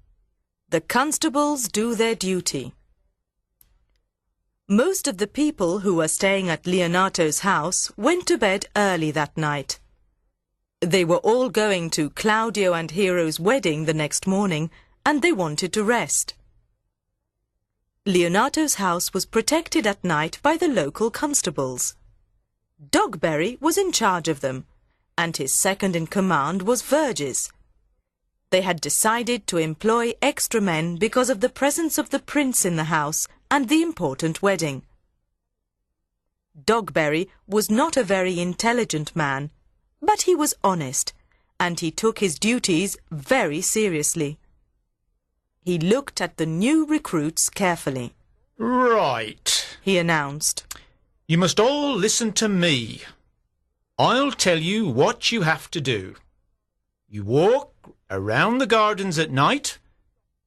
The constables do their duty. Most of the people who were staying at Leonardo's house went to bed early that night. They were all going to Claudio and Hero's wedding the next morning, and they wanted to rest. Leonato's house was protected at night by the local constables. Dogberry was in charge of them, and his second in command was Verges. They had decided to employ extra men because of the presence of the prince in the house and the important wedding. Dogberry was not a very intelligent man, but he was honest, and he took his duties very seriously. He looked at the new recruits carefully. Right, He announced. you must all listen to me. I'll tell you what you have to do. You walk around the gardens at night,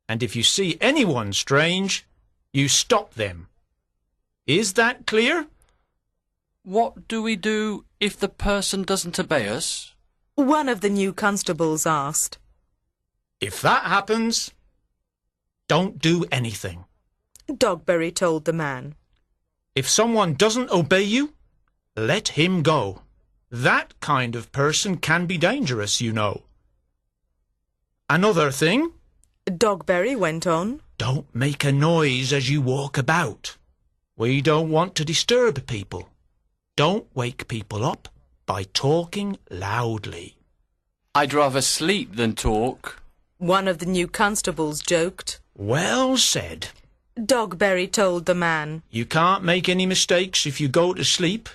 and if you see anyone strange, you stop them. Is that clear? What do we do if the person doesn't obey us? One of the new constables asked. If that happens, don't do anything. Dogberry told the man. If someone doesn't obey you, let him go. That kind of person can be dangerous, you know. Another thing, Dogberry went on. don't make a noise as you walk about. We don't want to disturb people. Don't wake people up by talking loudly. I'd rather sleep than talk. One of the new constables joked. Well said. Dogberry told the man. You can't make any mistakes if you go to sleep.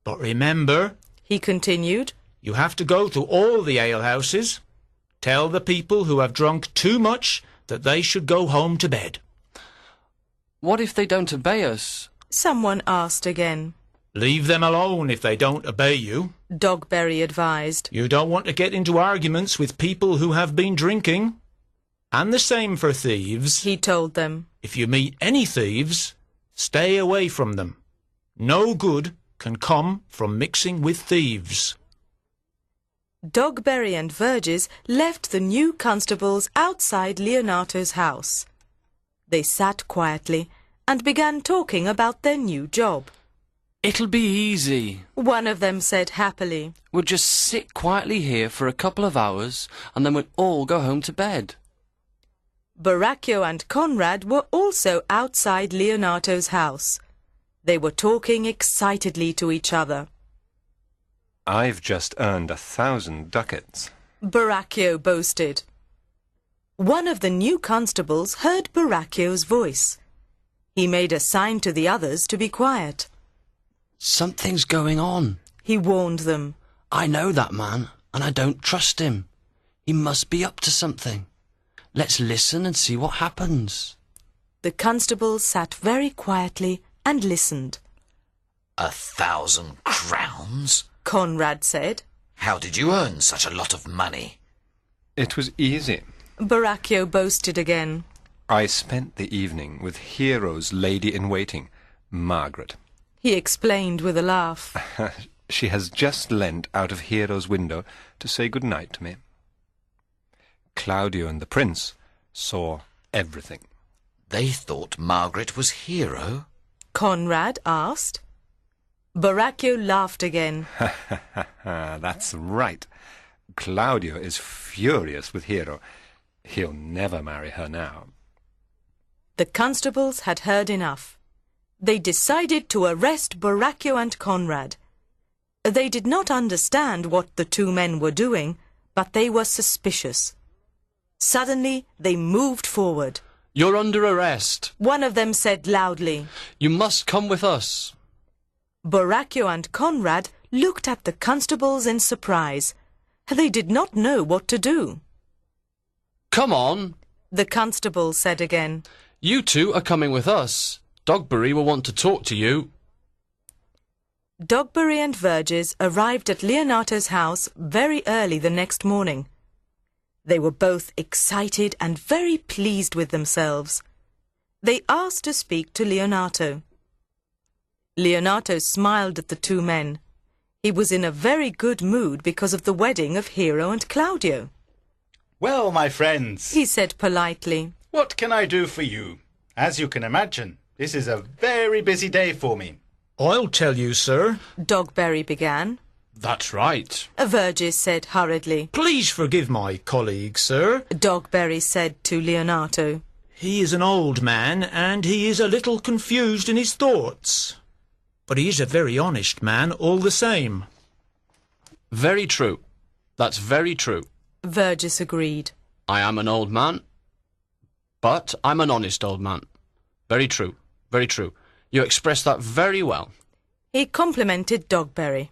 But remember, He continued. you have to go to all the alehouses. Tell the people who have drunk too much that they should go home to bed. What if they don't obey us? Someone asked again. Leave them alone if they don't obey you. Dogberry advised. You don't want to get into arguments with people who have been drinking. And the same for thieves. He told them. If you meet any thieves, stay away from them. No good can come from mixing with thieves. Dogberry and Verges left the new constables outside Leonato's house. They sat quietly and began talking about their new job. It'll be easy. One of them said happily. We'll just sit quietly here for a couple of hours and then we'll all go home to bed. Baracchio and Conrad were also outside Leonato's house. They were talking excitedly to each other. I've just earned 1,000 ducats. Baracchio boasted. One of the new constables heard Baracchio's voice. He made a sign to the others to be quiet. Something's going on. He warned them. I know that man and I don't trust him. He must be up to something. Let's listen and see what happens. The constables sat very quietly and listened. 1,000 crowns? Conrad said. How did you earn such a lot of money? It was easy. Baracchio boasted again. I spent the evening with Hero's lady-in-waiting, Margaret. He explained with a laugh. She has just leant out of Hero's window to say good night to me. Claudio and the prince saw everything. They thought Margaret was Hero? Conrad asked. Baracchio laughed again. That's right. Claudio is furious with Hero. He'll never marry her now. The constables had heard enough. They decided to arrest Baracchio and Conrad. They did not understand what the two men were doing, but they were suspicious. Suddenly, they moved forward. You're under arrest. One of them said loudly. You must come with us. Baracchio and Conrad looked at the constables in surprise. They did not know what to do. Come on. The constable said again. You two are coming with us. Dogberry will want to talk to you. Dogberry and Verges arrived at Leonato's house very early the next morning. They were both excited and very pleased with themselves. They asked to speak to Leonato. Leonato smiled at the two men. He was in a very good mood because of the wedding of Hero and Claudio. Well, my friends, He said politely. what can I do for you? As you can imagine, this is a very busy day for me. I'll tell you, sir. Dogberry began. That's right. Vergis said hurriedly. Please forgive my colleague, sir. Dogberry said to Leonato. He is an old man, and he is a little confused in his thoughts. But he is a very honest man all the same. Very true. That's very true. Vergis agreed. I am an old man, but I'm an honest old man. Very true. Very true. You express that very well. He complimented Dogberry.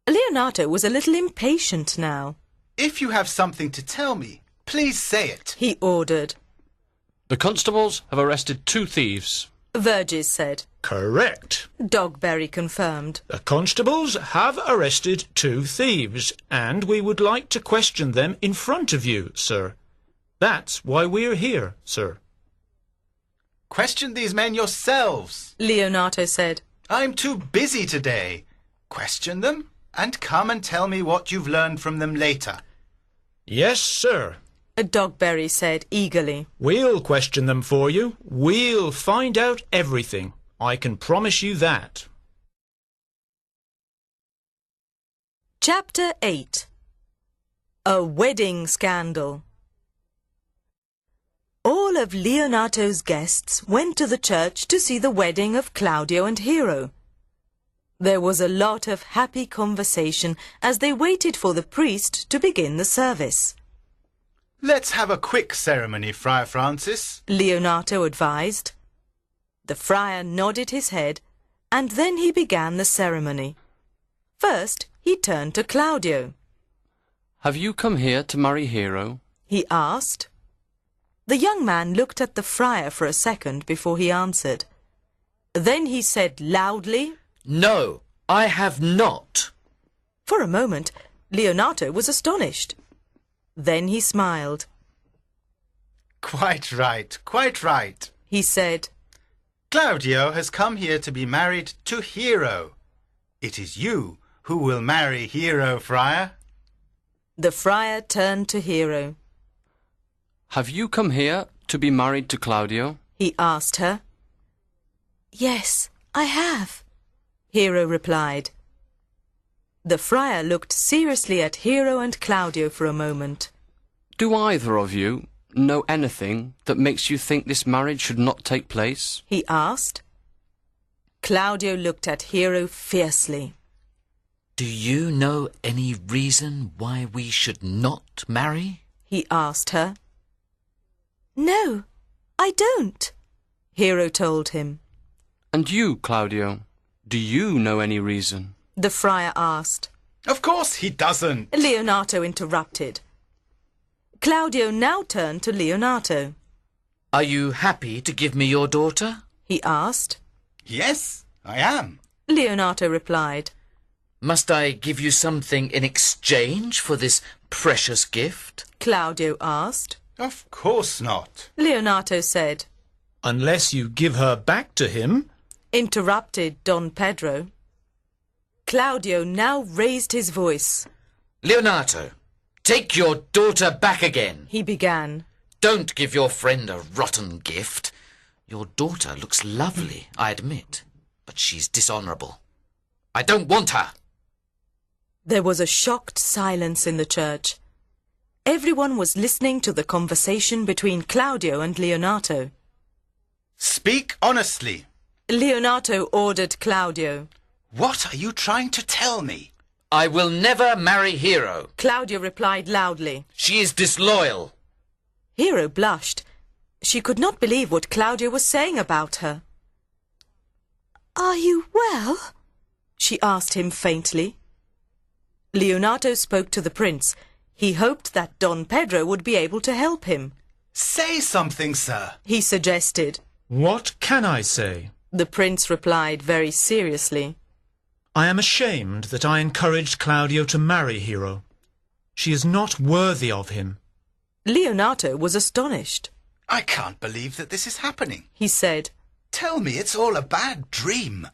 Leonato was a little impatient now. If you have something to tell me, please say it. He ordered. The constables have arrested 2 thieves. Vergis said. Correct. Dogberry confirmed. The constables have arrested 2 thieves, and we would like to question them in front of you, sir. That's why we're here, sir. Question these men yourselves. Leonato said. I'm too busy today. Question them and come and tell me what you've learned from them later. Yes, sir. Dogberry said eagerly. We'll question them for you. We'll find out everything. I can promise you that. Chapter 8. A Wedding Scandal. All of Leonato's guests went to the church to see the wedding of Claudio and Hero. There was a lot of happy conversation as they waited for the priest to begin the service. Let's have a quick ceremony, Friar Francis. Leonato advised. The friar nodded his head, and then he began the ceremony. First, he turned to Claudio. Have you come here to marry Hero? He asked. The young man looked at the friar for a second before he answered. Then he said loudly, No, I have not. For a moment, Leonato was astonished. Then he smiled. Quite right, He said. Claudio has come here to be married to Hero. It is you who will marry Hero, Friar. The friar turned to Hero. Have you come here to be married to Claudio? He asked her. Yes, I have, Hero replied. The friar looked seriously at Hero and Claudio for a moment. Do either of you know anything that makes you think this marriage should not take place? He asked. Claudio looked at Hero fiercely. Do you know any reason why we should not marry? He asked her. No, I don't, Hero told him. And you, Claudio, do you know any reason? The friar asked. Of course he doesn't. Leonato interrupted. Claudio now turned to Leonato. Are you happy to give me your daughter? He asked. Yes, I am. Leonato replied. Must I give you something in exchange for this precious gift? Claudio asked. Of course not. Leonato said. Unless you give her back to him, interrupted Don Pedro. Claudio now raised his voice. Leonato, take your daughter back again. He began. Don't give your friend a rotten gift. Your daughter looks lovely, I admit, but she's dishonourable. I don't want her. There was a shocked silence in the church. Everyone was listening to the conversation between Claudio and Leonato. Speak honestly. Leonato ordered Claudio. What are you trying to tell me? I will never marry Hero. Claudio replied loudly. She is disloyal. Hero blushed. She could not believe what Claudio was saying about her. Are you well? She asked him faintly. Leonato spoke to the prince. He hoped that Don Pedro would be able to help him. Say something, sir, he suggested. What can I say? The prince replied very seriously. I am ashamed that I encouraged Claudio to marry Hero. She is not worthy of him. Leonato was astonished. I can't believe that this is happening, he said. Tell me it's all a bad dream.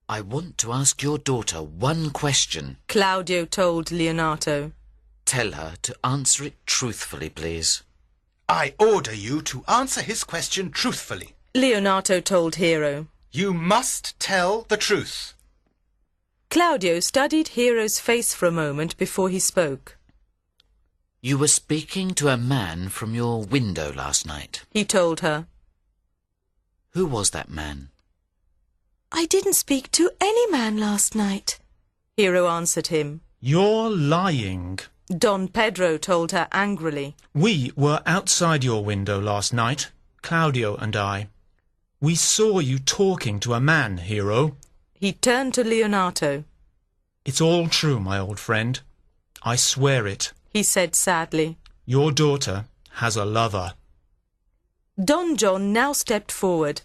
I want to ask your daughter one question. Claudio told Leonato. Tell her to answer it truthfully, please. I order you to answer his question truthfully. Leonato told Hero. You must tell the truth. Claudio studied Hero's face for a moment before he spoke. You were speaking to a man from your window last night, he told her. Who was that man? I didn't speak to any man last night, Hero answered him. You're lying. Don Pedro told her angrily. We were outside your window last night, Claudio and I. We saw you talking to a man, Hero. He turned to Leonato. It's all true, my old friend. I swear it, he said sadly. Your daughter has a lover. Don John now stepped forward.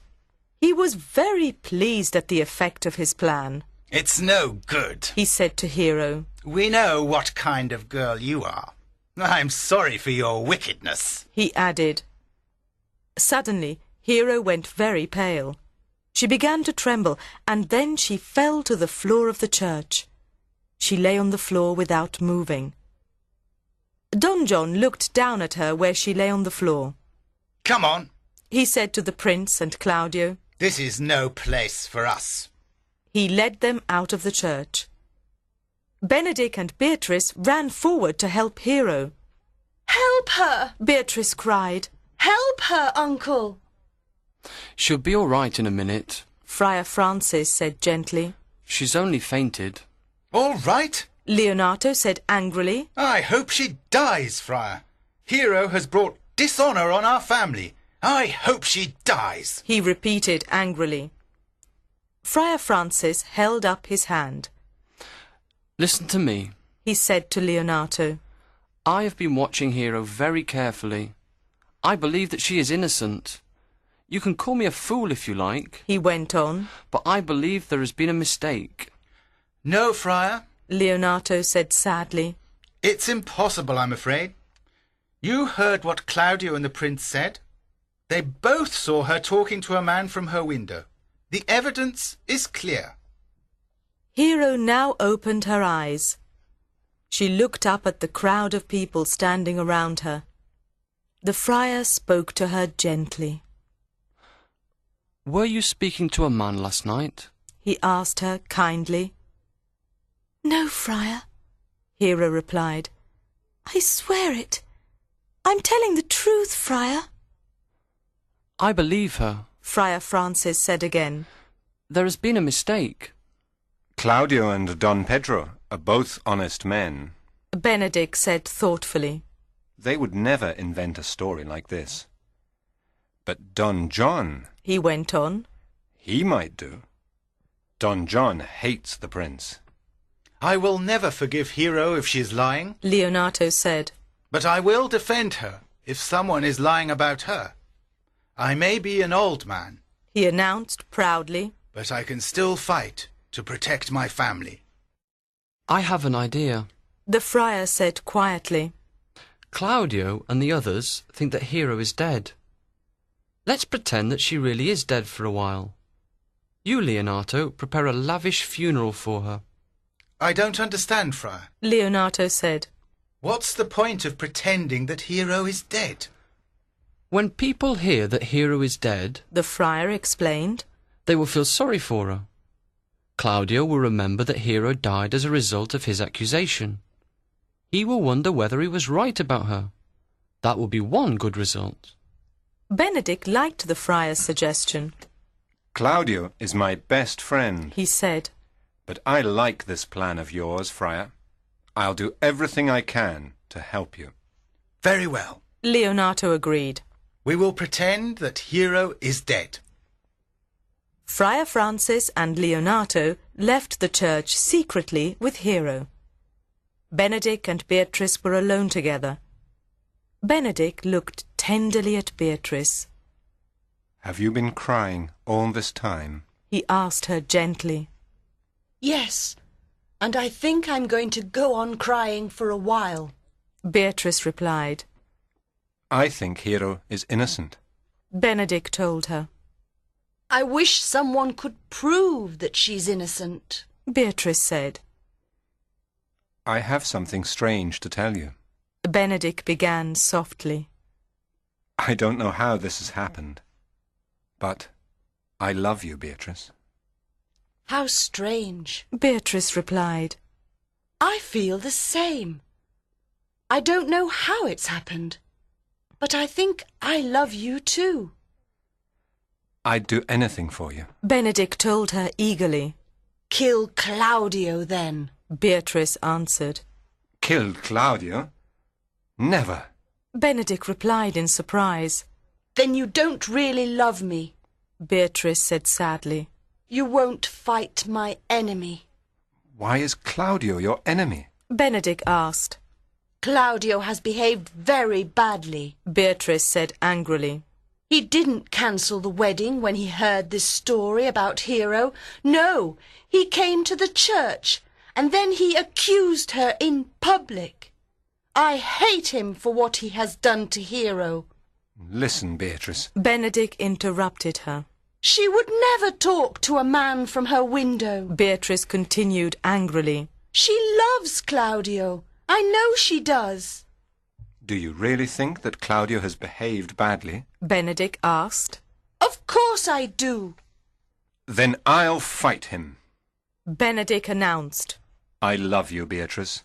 He was very pleased at the effect of his plan. It's no good, he said to Hero. We know what kind of girl you are. I'm sorry for your wickedness, he added. Suddenly, Hero went very pale. She began to tremble, and then she fell to the floor of the church. She lay on the floor without moving. Don John looked down at her where she lay on the floor. Come on, he said to the prince and Claudio. This is no place for us. He led them out of the church. Benedick and Beatrice ran forward to help Hero. Help her! Beatrice cried. Help her, Uncle! She'll be all right in a minute, Friar Francis said gently. She's only fainted. All right, Leonato said angrily. I hope she dies, Friar. Hero has brought dishonour on our family. I hope she dies, he repeated angrily. Friar Francis held up his hand. Listen to me, he said to Leonato. I have been watching Hero very carefully. I believe that she is innocent. You can call me a fool if you like, he went on, but I believe there has been a mistake. No, Friar, Leonato said sadly. It's impossible, I'm afraid. You heard what Claudio and the prince said. They both saw her talking to a man from her window. The evidence is clear. Hero now opened her eyes. She looked up at the crowd of people standing around her. The friar spoke to her gently. Were you speaking to a man last night? He asked her kindly. No, friar, Hero replied. I swear it. I'm telling the truth, friar. I believe her, Friar Francis said again. There has been a mistake. Claudio and Don Pedro are both honest men. Benedick said thoughtfully. They would never invent a story like this. But Don John, he went on, he might do. Don John hates the prince. I will never forgive Hero if she is lying, Leonato said. but I will defend her if someone is lying about her. I may be an old man, he announced proudly, but I can still fight to protect my family. I have an idea. the friar said quietly. Claudio and the others think that Hero is dead. Let's pretend that she really is dead for a while. You, Leonato, prepare a lavish funeral for her. I don't understand, Friar. Leonato said. What's the point of pretending that Hero is dead? When people hear that Hero is dead, the friar explained, they will feel sorry for her. Claudio will remember that Hero died as a result of his accusation. He will wonder whether he was right about her. That will be one good result. Benedick liked the friar's suggestion. Claudio is my best friend, he said. but I like this plan of yours, Friar. I'll do everything I can to help you. Very well. Leonato agreed. We will pretend that Hero is dead. Friar Francis and Leonato left the church secretly with Hero. Benedick and Beatrice were alone together. Benedick looked tenderly at Beatrice. Have you been crying all this time? He asked her gently. Yes, and I think I'm going to go on crying for a while. Beatrice replied. I think Hero is innocent. Benedick told her. I wish someone could prove that she's innocent. Beatrice said. I have something strange to tell you. Benedick began softly. I don't know how this has happened, but I love you, Beatrice. How strange, Beatrice replied. I feel the same. I don't know how it's happened, but I think I love you too. I'd do anything for you. Benedick told her eagerly. Kill Claudio then, Beatrice answered. Kill Claudio? Never. Benedick replied in surprise. Then you don't really love me, Beatrice said sadly. You won't fight my enemy. Why is Claudio your enemy? Benedick asked. Claudio has behaved very badly, Beatrice said angrily. He didn't cancel the wedding when he heard this story about Hero. No, he came to the church and then he accused her in public. I hate him for what he has done to Hero. Listen, Beatrice. Benedick interrupted her. She would never talk to a man from her window. Beatrice continued angrily. She loves Claudio. I know she does. Do you really think that Claudio has behaved badly? Benedick asked. Of course I do. Then I'll fight him. Benedick announced. I love you, Beatrice.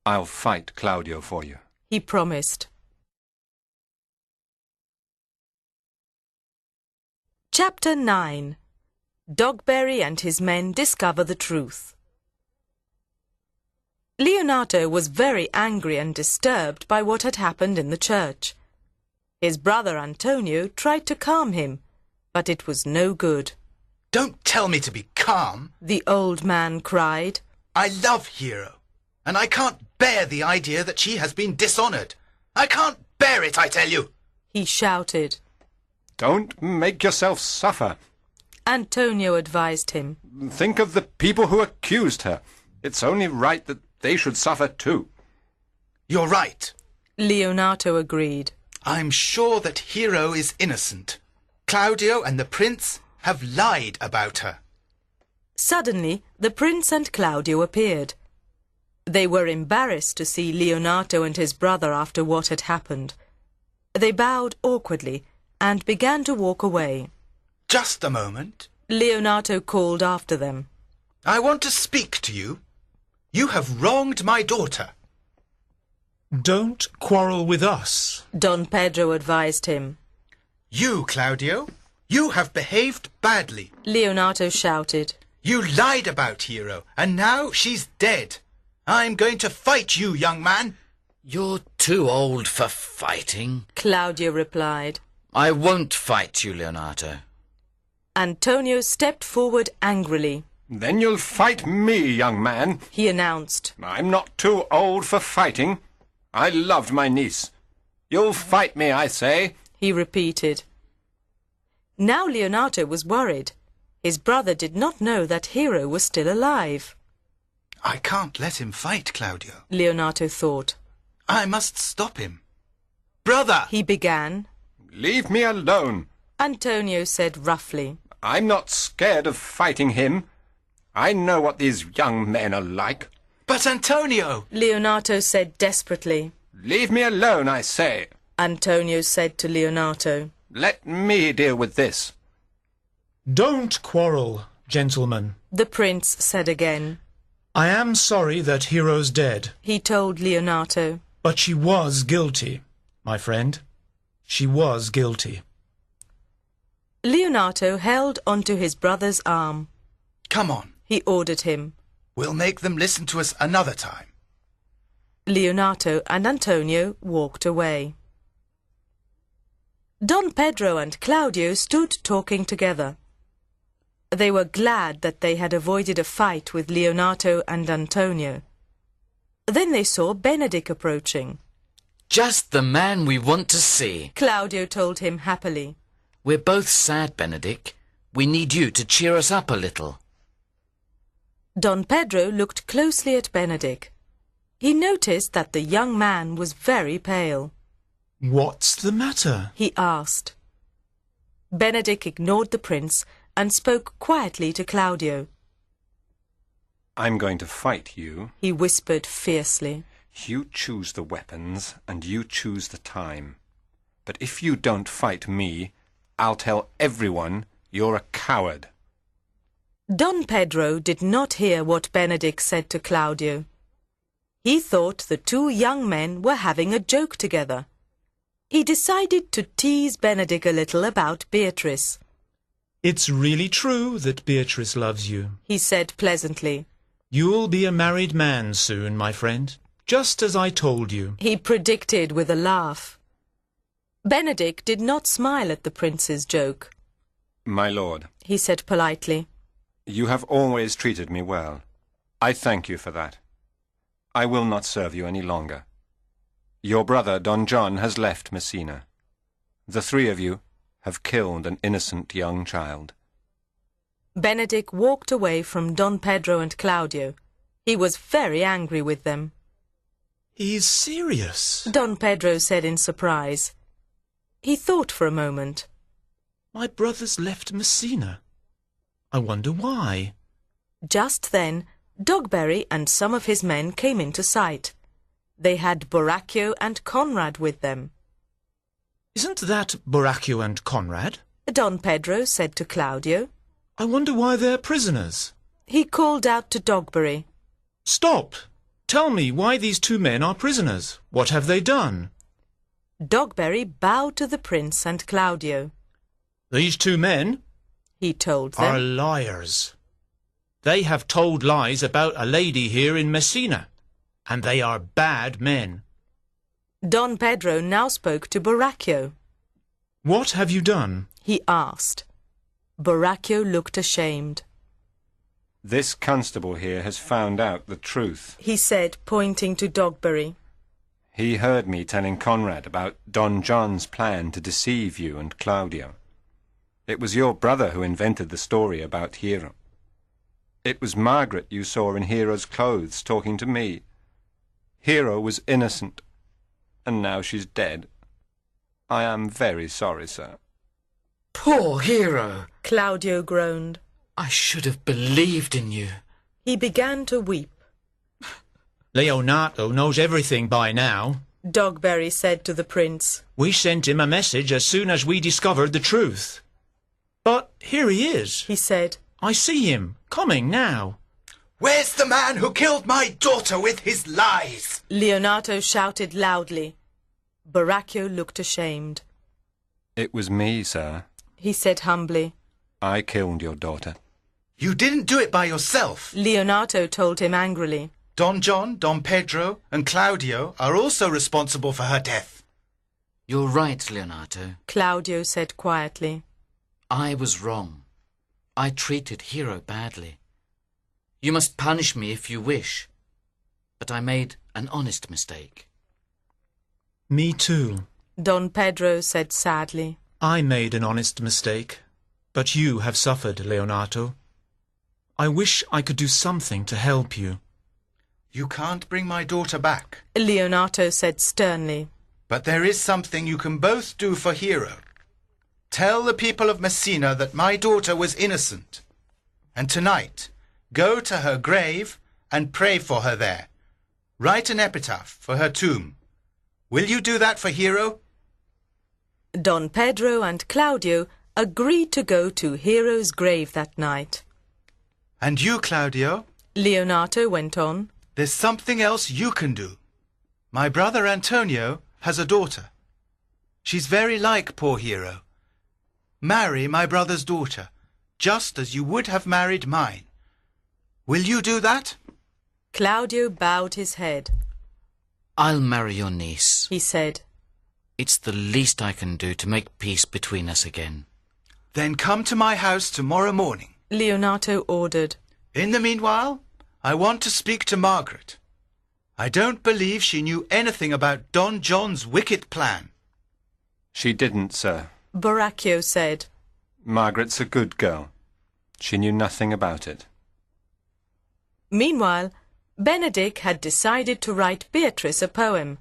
I'll fight Claudio for you. He promised. Chapter 9. Dogberry and his men discover the truth. Leonardo was very angry and disturbed by what had happened in the church. His brother Antonio tried to calm him, but it was no good. Don't tell me to be calm. The old man cried. I love Hero, and I can't bear the idea that she has been dishonoured. I can't bear it, I tell you. He shouted. Don't make yourself suffer. Antonio advised him. Think of the people who accused her. It's only right that they should suffer too. You're right. Leonardo agreed. I'm sure that Hero is innocent. Claudio and the prince have lied about her. Suddenly, the prince and Claudio appeared. They were embarrassed to see Leonardo and his brother after what had happened. They bowed awkwardly and began to walk away. Just a moment. Leonardo called after them. I want to speak to you. You have wronged my daughter. Don't quarrel with us. Don Pedro advised him. You, Claudio, you have behaved badly. Leonardo shouted. You lied about Hero, and now she's dead. I'm going to fight you, young man. You're too old for fighting. Claudio replied. I won't fight you, Leonardo. Antonio stepped forward angrily. Then you'll fight me, young man. He announced. I'm not too old for fighting. I loved my niece. You'll fight me, I say. He repeated. Now Leonardo was worried. His brother did not know that Hero was still alive. I can't let him fight, Claudio. Leonardo thought. I must stop him. Brother! He began. Leave me alone. Antonio said roughly. I'm not scared of fighting him. I know what these young men are like. But Antonio! Leonardo said desperately. Leave me alone, I say. Antonio said to Leonardo. Let me deal with this. Don't quarrel, gentlemen. The prince said again. I am sorry that Hero's dead. He told Leonardo. But she was guilty, my friend. She was guilty. Leonardo held onto his brother's arm. Come on. He ordered him. We'll make them listen to us another time. Leonardo and Antonio walked away. Don Pedro and Claudio stood talking together. They were glad that they had avoided a fight with Leonardo and Antonio. Then they saw Benedick approaching. Just the man we want to see. Claudio told him happily. We're both sad, Benedick. We need you to cheer us up a little. Don Pedro looked closely at Benedick. He noticed that the young man was very pale. What's the matter? He asked. Benedick ignored the prince and spoke quietly to Claudio. I'm going to fight you. He whispered fiercely. You choose the weapons and you choose the time. But if you don't fight me, I'll tell everyone you're a coward. Don Pedro did not hear what Benedick said to Claudio. He thought the two young men were having a joke together. He decided to tease Benedick a little about Beatrice. It's really true that Beatrice loves you, he said pleasantly. You'll be a married man soon, my friend, just as I told you, he predicted with a laugh. Benedick did not smile at the prince's joke. My lord, he said politely. You have always treated me well. I thank you for that. I will not serve you any longer. Your brother Don John has left Messina. The three of you have killed an innocent young child. Benedick walked away from Don Pedro and Claudio. He was very angry with them. He's serious, Don Pedro said in surprise. He thought for a moment. My brother's left Messina. I wonder why. Just then, Dogberry and some of his men came into sight. They had Borachio and Conrad with them. Isn't that Borachio and Conrad? Don Pedro said to Claudio. I wonder why they're prisoners. He called out to Dogberry. Stop! Tell me why these two men are prisoners. What have they done? Dogberry bowed to the prince and Claudio. These two men, he told them, are liars. They have told lies about a lady here in Messina, and they are bad men. Don Pedro now spoke to Borachio. What have you done? he asked. Borachio looked ashamed. This constable here has found out the truth, he said, pointing to Dogberry. He heard me telling Conrad about Don John's plan to deceive you and Claudio. It was your brother who invented the story about Hero. It was Margaret you saw in Hero's clothes talking to me. Hero was innocent, and now she's dead. I am very sorry, sir. Poor Hero! Claudio groaned. I should have believed in you. He began to weep. Leonardo knows everything by now, Dogberry said to the prince. We sent him a message as soon as we discovered the truth. But here he is, he said. I see him, coming now. Where's the man who killed my daughter with his lies? Leonardo shouted loudly. Borachio looked ashamed. It was me, sir. He said humbly. I killed your daughter. You didn't do it by yourself. Leonardo told him angrily. Don John, Don Pedro, and Claudio are also responsible for her death. You're right, Leonardo. Claudio said quietly. I was wrong. I treated Hero badly. You must punish me if you wish. But I made an honest mistake. Me too, Don Pedro said sadly. I made an honest mistake, but you have suffered, Leonardo. I wish I could do something to help you. You can't bring my daughter back. Leonardo said sternly. But there is something you can both do for Hero. Tell the people of Messina that my daughter was innocent. And tonight, go to her grave and pray for her there. Write an epitaph for her tomb. Will you do that for Hero? Don Pedro and Claudio agreed to go to Hero's grave that night. And you, Claudio? Leonardo went on. There's something else you can do. My brother Antonio has a daughter. She's very like poor Hero. Marry my brother's daughter, just as you would have married mine. Will you do that? Claudio bowed his head. I'll marry your niece, he said. It's the least I can do to make peace between us again. Then come to my house tomorrow morning, Leonardo ordered. In the meanwhile, I want to speak to Margaret. I don't believe she knew anything about Don John's wicked plan. She didn't, sir. Borachio said. Margaret's a good girl. She knew nothing about it. Meanwhile, Benedick had decided to write Beatrice a poem.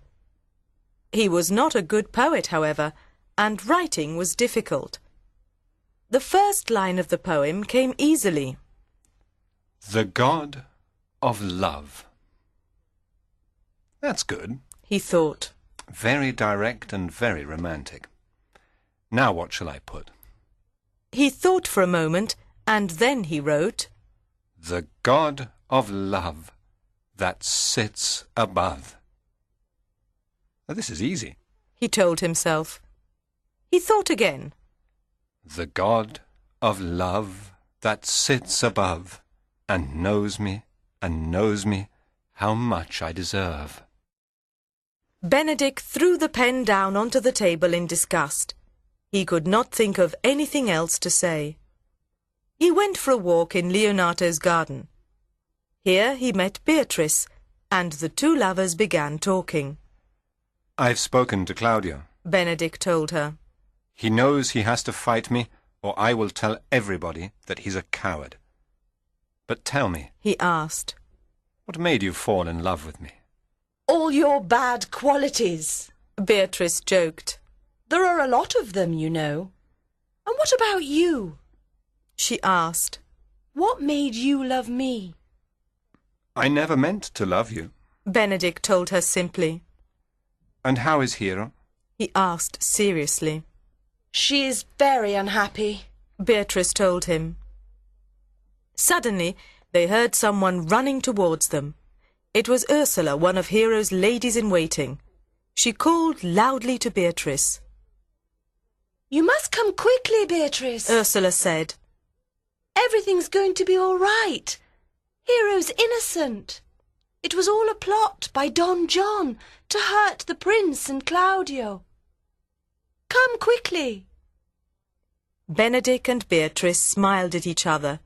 He was not a good poet, however, and writing was difficult. The first line of the poem came easily. The God of Love. That's good. He thought. Very direct and very romantic. Now what shall I put? He thought for a moment, and then he wrote, The God of love that sits above. Now, this is easy. he told himself. He thought again. The God of love that sits above and knows me how much I deserve. Benedick threw the pen down onto the table in disgust. He could not think of anything else to say. He went for a walk in Leonato's garden. Here he met Beatrice, and the two lovers began talking. I've spoken to Claudio. Benedick told her. He knows he has to fight me, or I will tell everybody that he's a coward. But tell me, he asked, what made you fall in love with me? All your bad qualities. Beatrice joked. There are a lot of them, you know. And what about you? She asked. What made you love me? I never meant to love you. Benedick told her simply. And how is Hero? He asked seriously. She is very unhappy, Beatrice told him. Suddenly, they heard someone running towards them. It was Ursula, one of Hero's ladies-in-waiting. She called loudly to Beatrice. You must come quickly, Beatrice, Ursula said. Everything's going to be all right. Hero's innocent. It was all a plot by Don John to hurt the prince and Claudio. Come quickly. Benedick and Beatrice smiled at each other.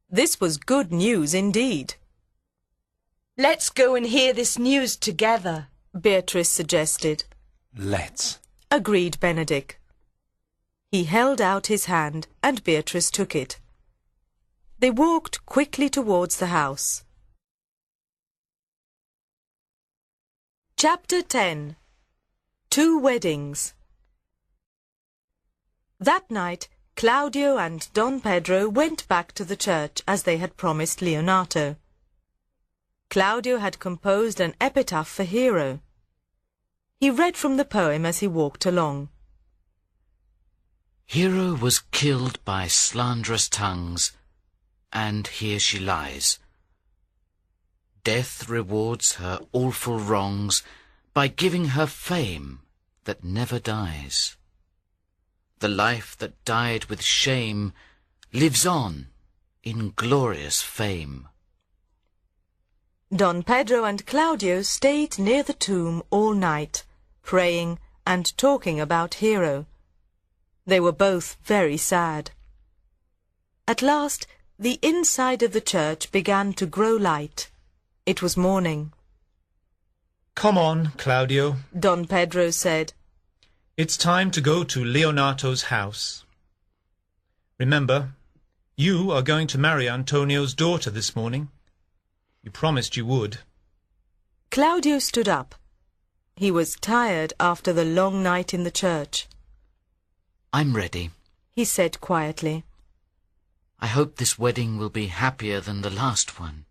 This was good news indeed. Let's go and hear this news together, Beatrice suggested. Let's, agreed Benedick. He held out his hand and Beatrice took it. They walked quickly towards the house. Chapter 10. 2 Weddings. That night, Claudio and Don Pedro went back to the church as they had promised Leonato. Claudio had composed an epitaph for Hero. He read from the poem as he walked along. Hero was killed by slanderous tongues, and here she lies. Death rewards her awful wrongs by giving her fame that never dies. The life that died with shame lives on in glorious fame. Don Pedro and Claudio stayed near the tomb all night, praying and talking about Hero. They were both very sad. At last, the inside of the church began to grow light. It was morning. Come on, Claudio, Don Pedro said. It's time to go to Leonato's house. Remember, you are going to marry Antonio's daughter this morning. You promised you would. Claudio stood up. He was tired after the long night in the church. I'm ready, he said quietly. I hope this wedding will be happier than the last one.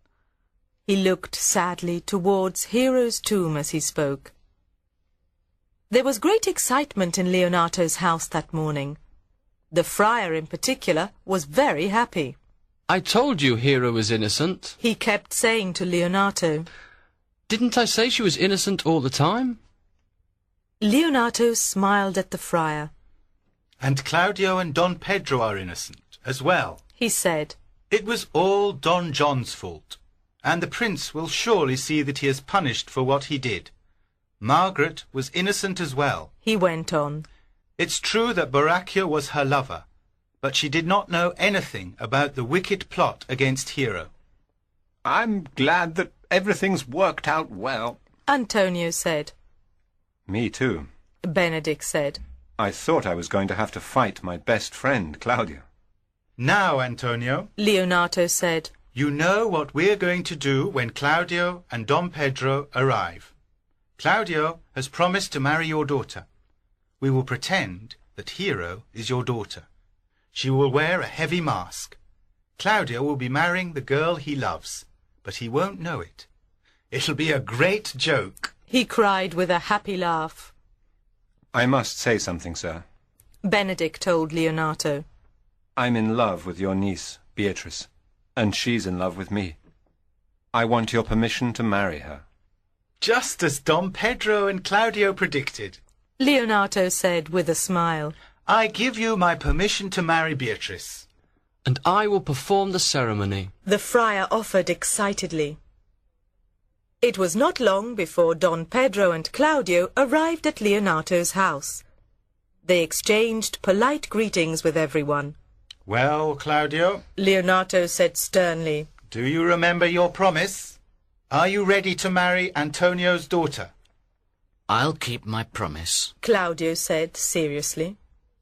He looked sadly towards Hero's tomb as he spoke. There was great excitement in Leonato's house that morning. The friar in particular was very happy. I told you Hero was innocent. He kept saying to Leonato. Didn't I say she was innocent all the time? Leonato smiled at the friar. And Claudio and Don Pedro are innocent as well, he said. It was all Don John's fault, and the prince will surely see that he is punished for what he did. Margaret was innocent as well, he went on. It's true that Borachio was her lover, but she did not know anything about the wicked plot against Hero. I'm glad that everything's worked out well, Antonio said. Me too, Benedick said. I thought I was going to have to fight my best friend, Claudio. Now, Antonio, Leonato said, you know what we're going to do when Claudio and Don Pedro arrive. Claudio has promised to marry your daughter. We will pretend that Hero is your daughter. She will wear a heavy mask. Claudio will be marrying the girl he loves, but he won't know it. It'll be a great joke, he cried with a happy laugh. I must say something, sir. Benedick told Leonato. I'm in love with your niece, Beatrice, And she's in love with me. I want your permission to marry her. Just as Don Pedro and Claudio predicted. Leonardo said with a smile. I give you my permission to marry Beatrice. And I will perform the ceremony. The friar offered excitedly. It was not long before Don Pedro and Claudio arrived at Leonardo's house. They exchanged polite greetings with everyone. Well, Claudio, Leonardo said sternly. do you remember your promise? Are you ready to marry Antonio's daughter? I'll keep my promise. Claudio said seriously.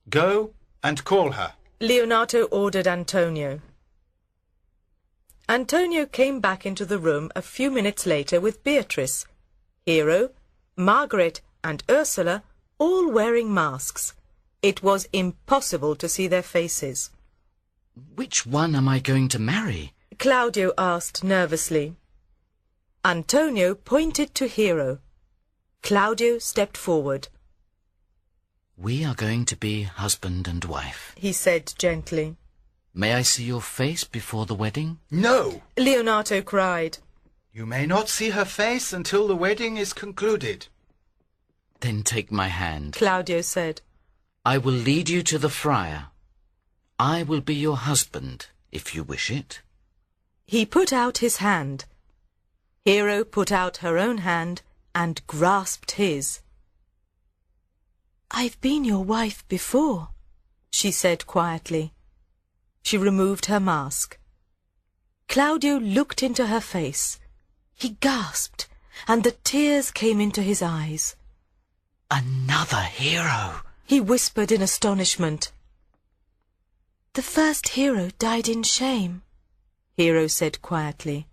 Go and call her. Leonardo ordered Antonio. Antonio came back into the room a few minutes later with Beatrice, Hero, Margaret and Ursula all wearing masks. It was impossible to see their faces. Which one am I going to marry? Claudio asked nervously. Antonio pointed to Hero. Claudio stepped forward. We are going to be husband and wife. He said gently. May I see your face before the wedding? No! Leonardo cried. You may not see her face until the wedding is concluded. Then take my hand. Claudio said. I will lead you to the friar. I will be your husband, if you wish it. He put out his hand. Hero put out her own hand and grasped his. I've been your wife before, she said quietly. She removed her mask. Claudio looked into her face. He gasped, and the tears came into his eyes. Another hero, he whispered in astonishment. The first hero died in shame, Hero said quietly.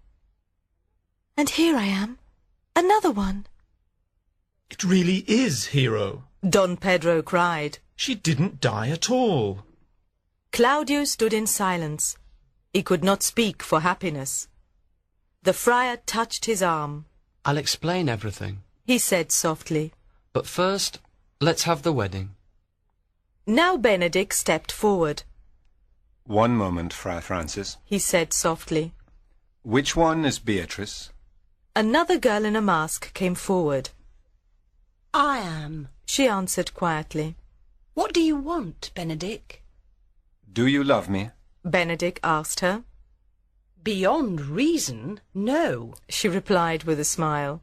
And here I am, another one. It really is Hero. Don Pedro cried. She didn't die at all. Claudio stood in silence. He could not speak for happiness. The friar touched his arm. I'll explain everything. He said softly. But first, let's have the wedding. Now Benedick stepped forward. One moment, Friar Francis. He said softly. Which one is Beatrice? Another girl in a mask came forward. I am. She answered quietly. What do you want, Benedick? Do you love me? Benedick asked her. Beyond reason, no. She replied with a smile.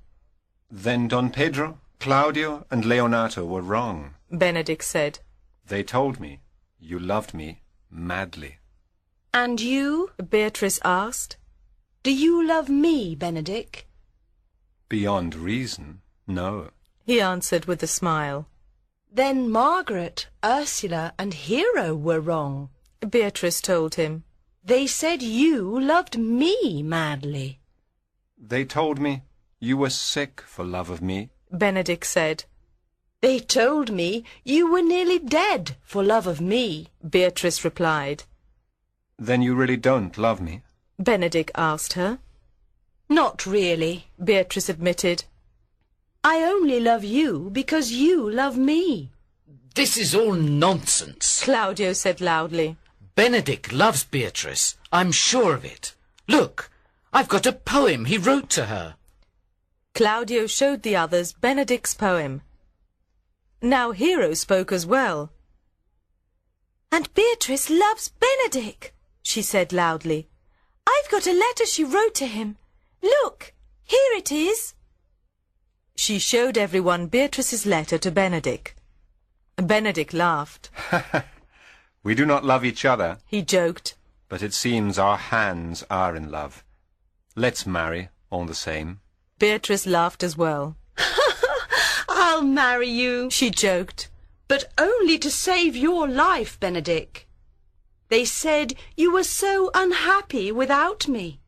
Then Don Pedro, Claudio and Leonardo were wrong. Benedick said. They told me you loved me madly. And you? Beatrice asked. Do you love me, Benedick? Beyond reason, no. He answered with a smile. Then Margaret, Ursula and Hero were wrong. Beatrice told him. They said you loved me madly. They told me you were sick for love of me. Benedick said. They told me you were nearly dead for love of me. Beatrice replied. Then you really don't love me? Benedick asked her. Not really, Beatrice admitted. I only love you because you love me. This is all nonsense. Claudio said loudly. Benedick loves Beatrice. I'm sure of it. Look, I've got a poem he wrote to her. Claudio showed the others Benedick's poem. Now Hero spoke as well. And Beatrice loves Benedick, she said loudly. I've got a letter she wrote to him. Look, here it is. She showed everyone Beatrice's letter to Benedick. Benedick laughed. We do not love each other, he joked. but it seems our hands are in love. Let's marry all the same. Beatrice laughed as well. I'll marry you, She joked. but only to save your life, Benedick. They said you were so unhappy without me.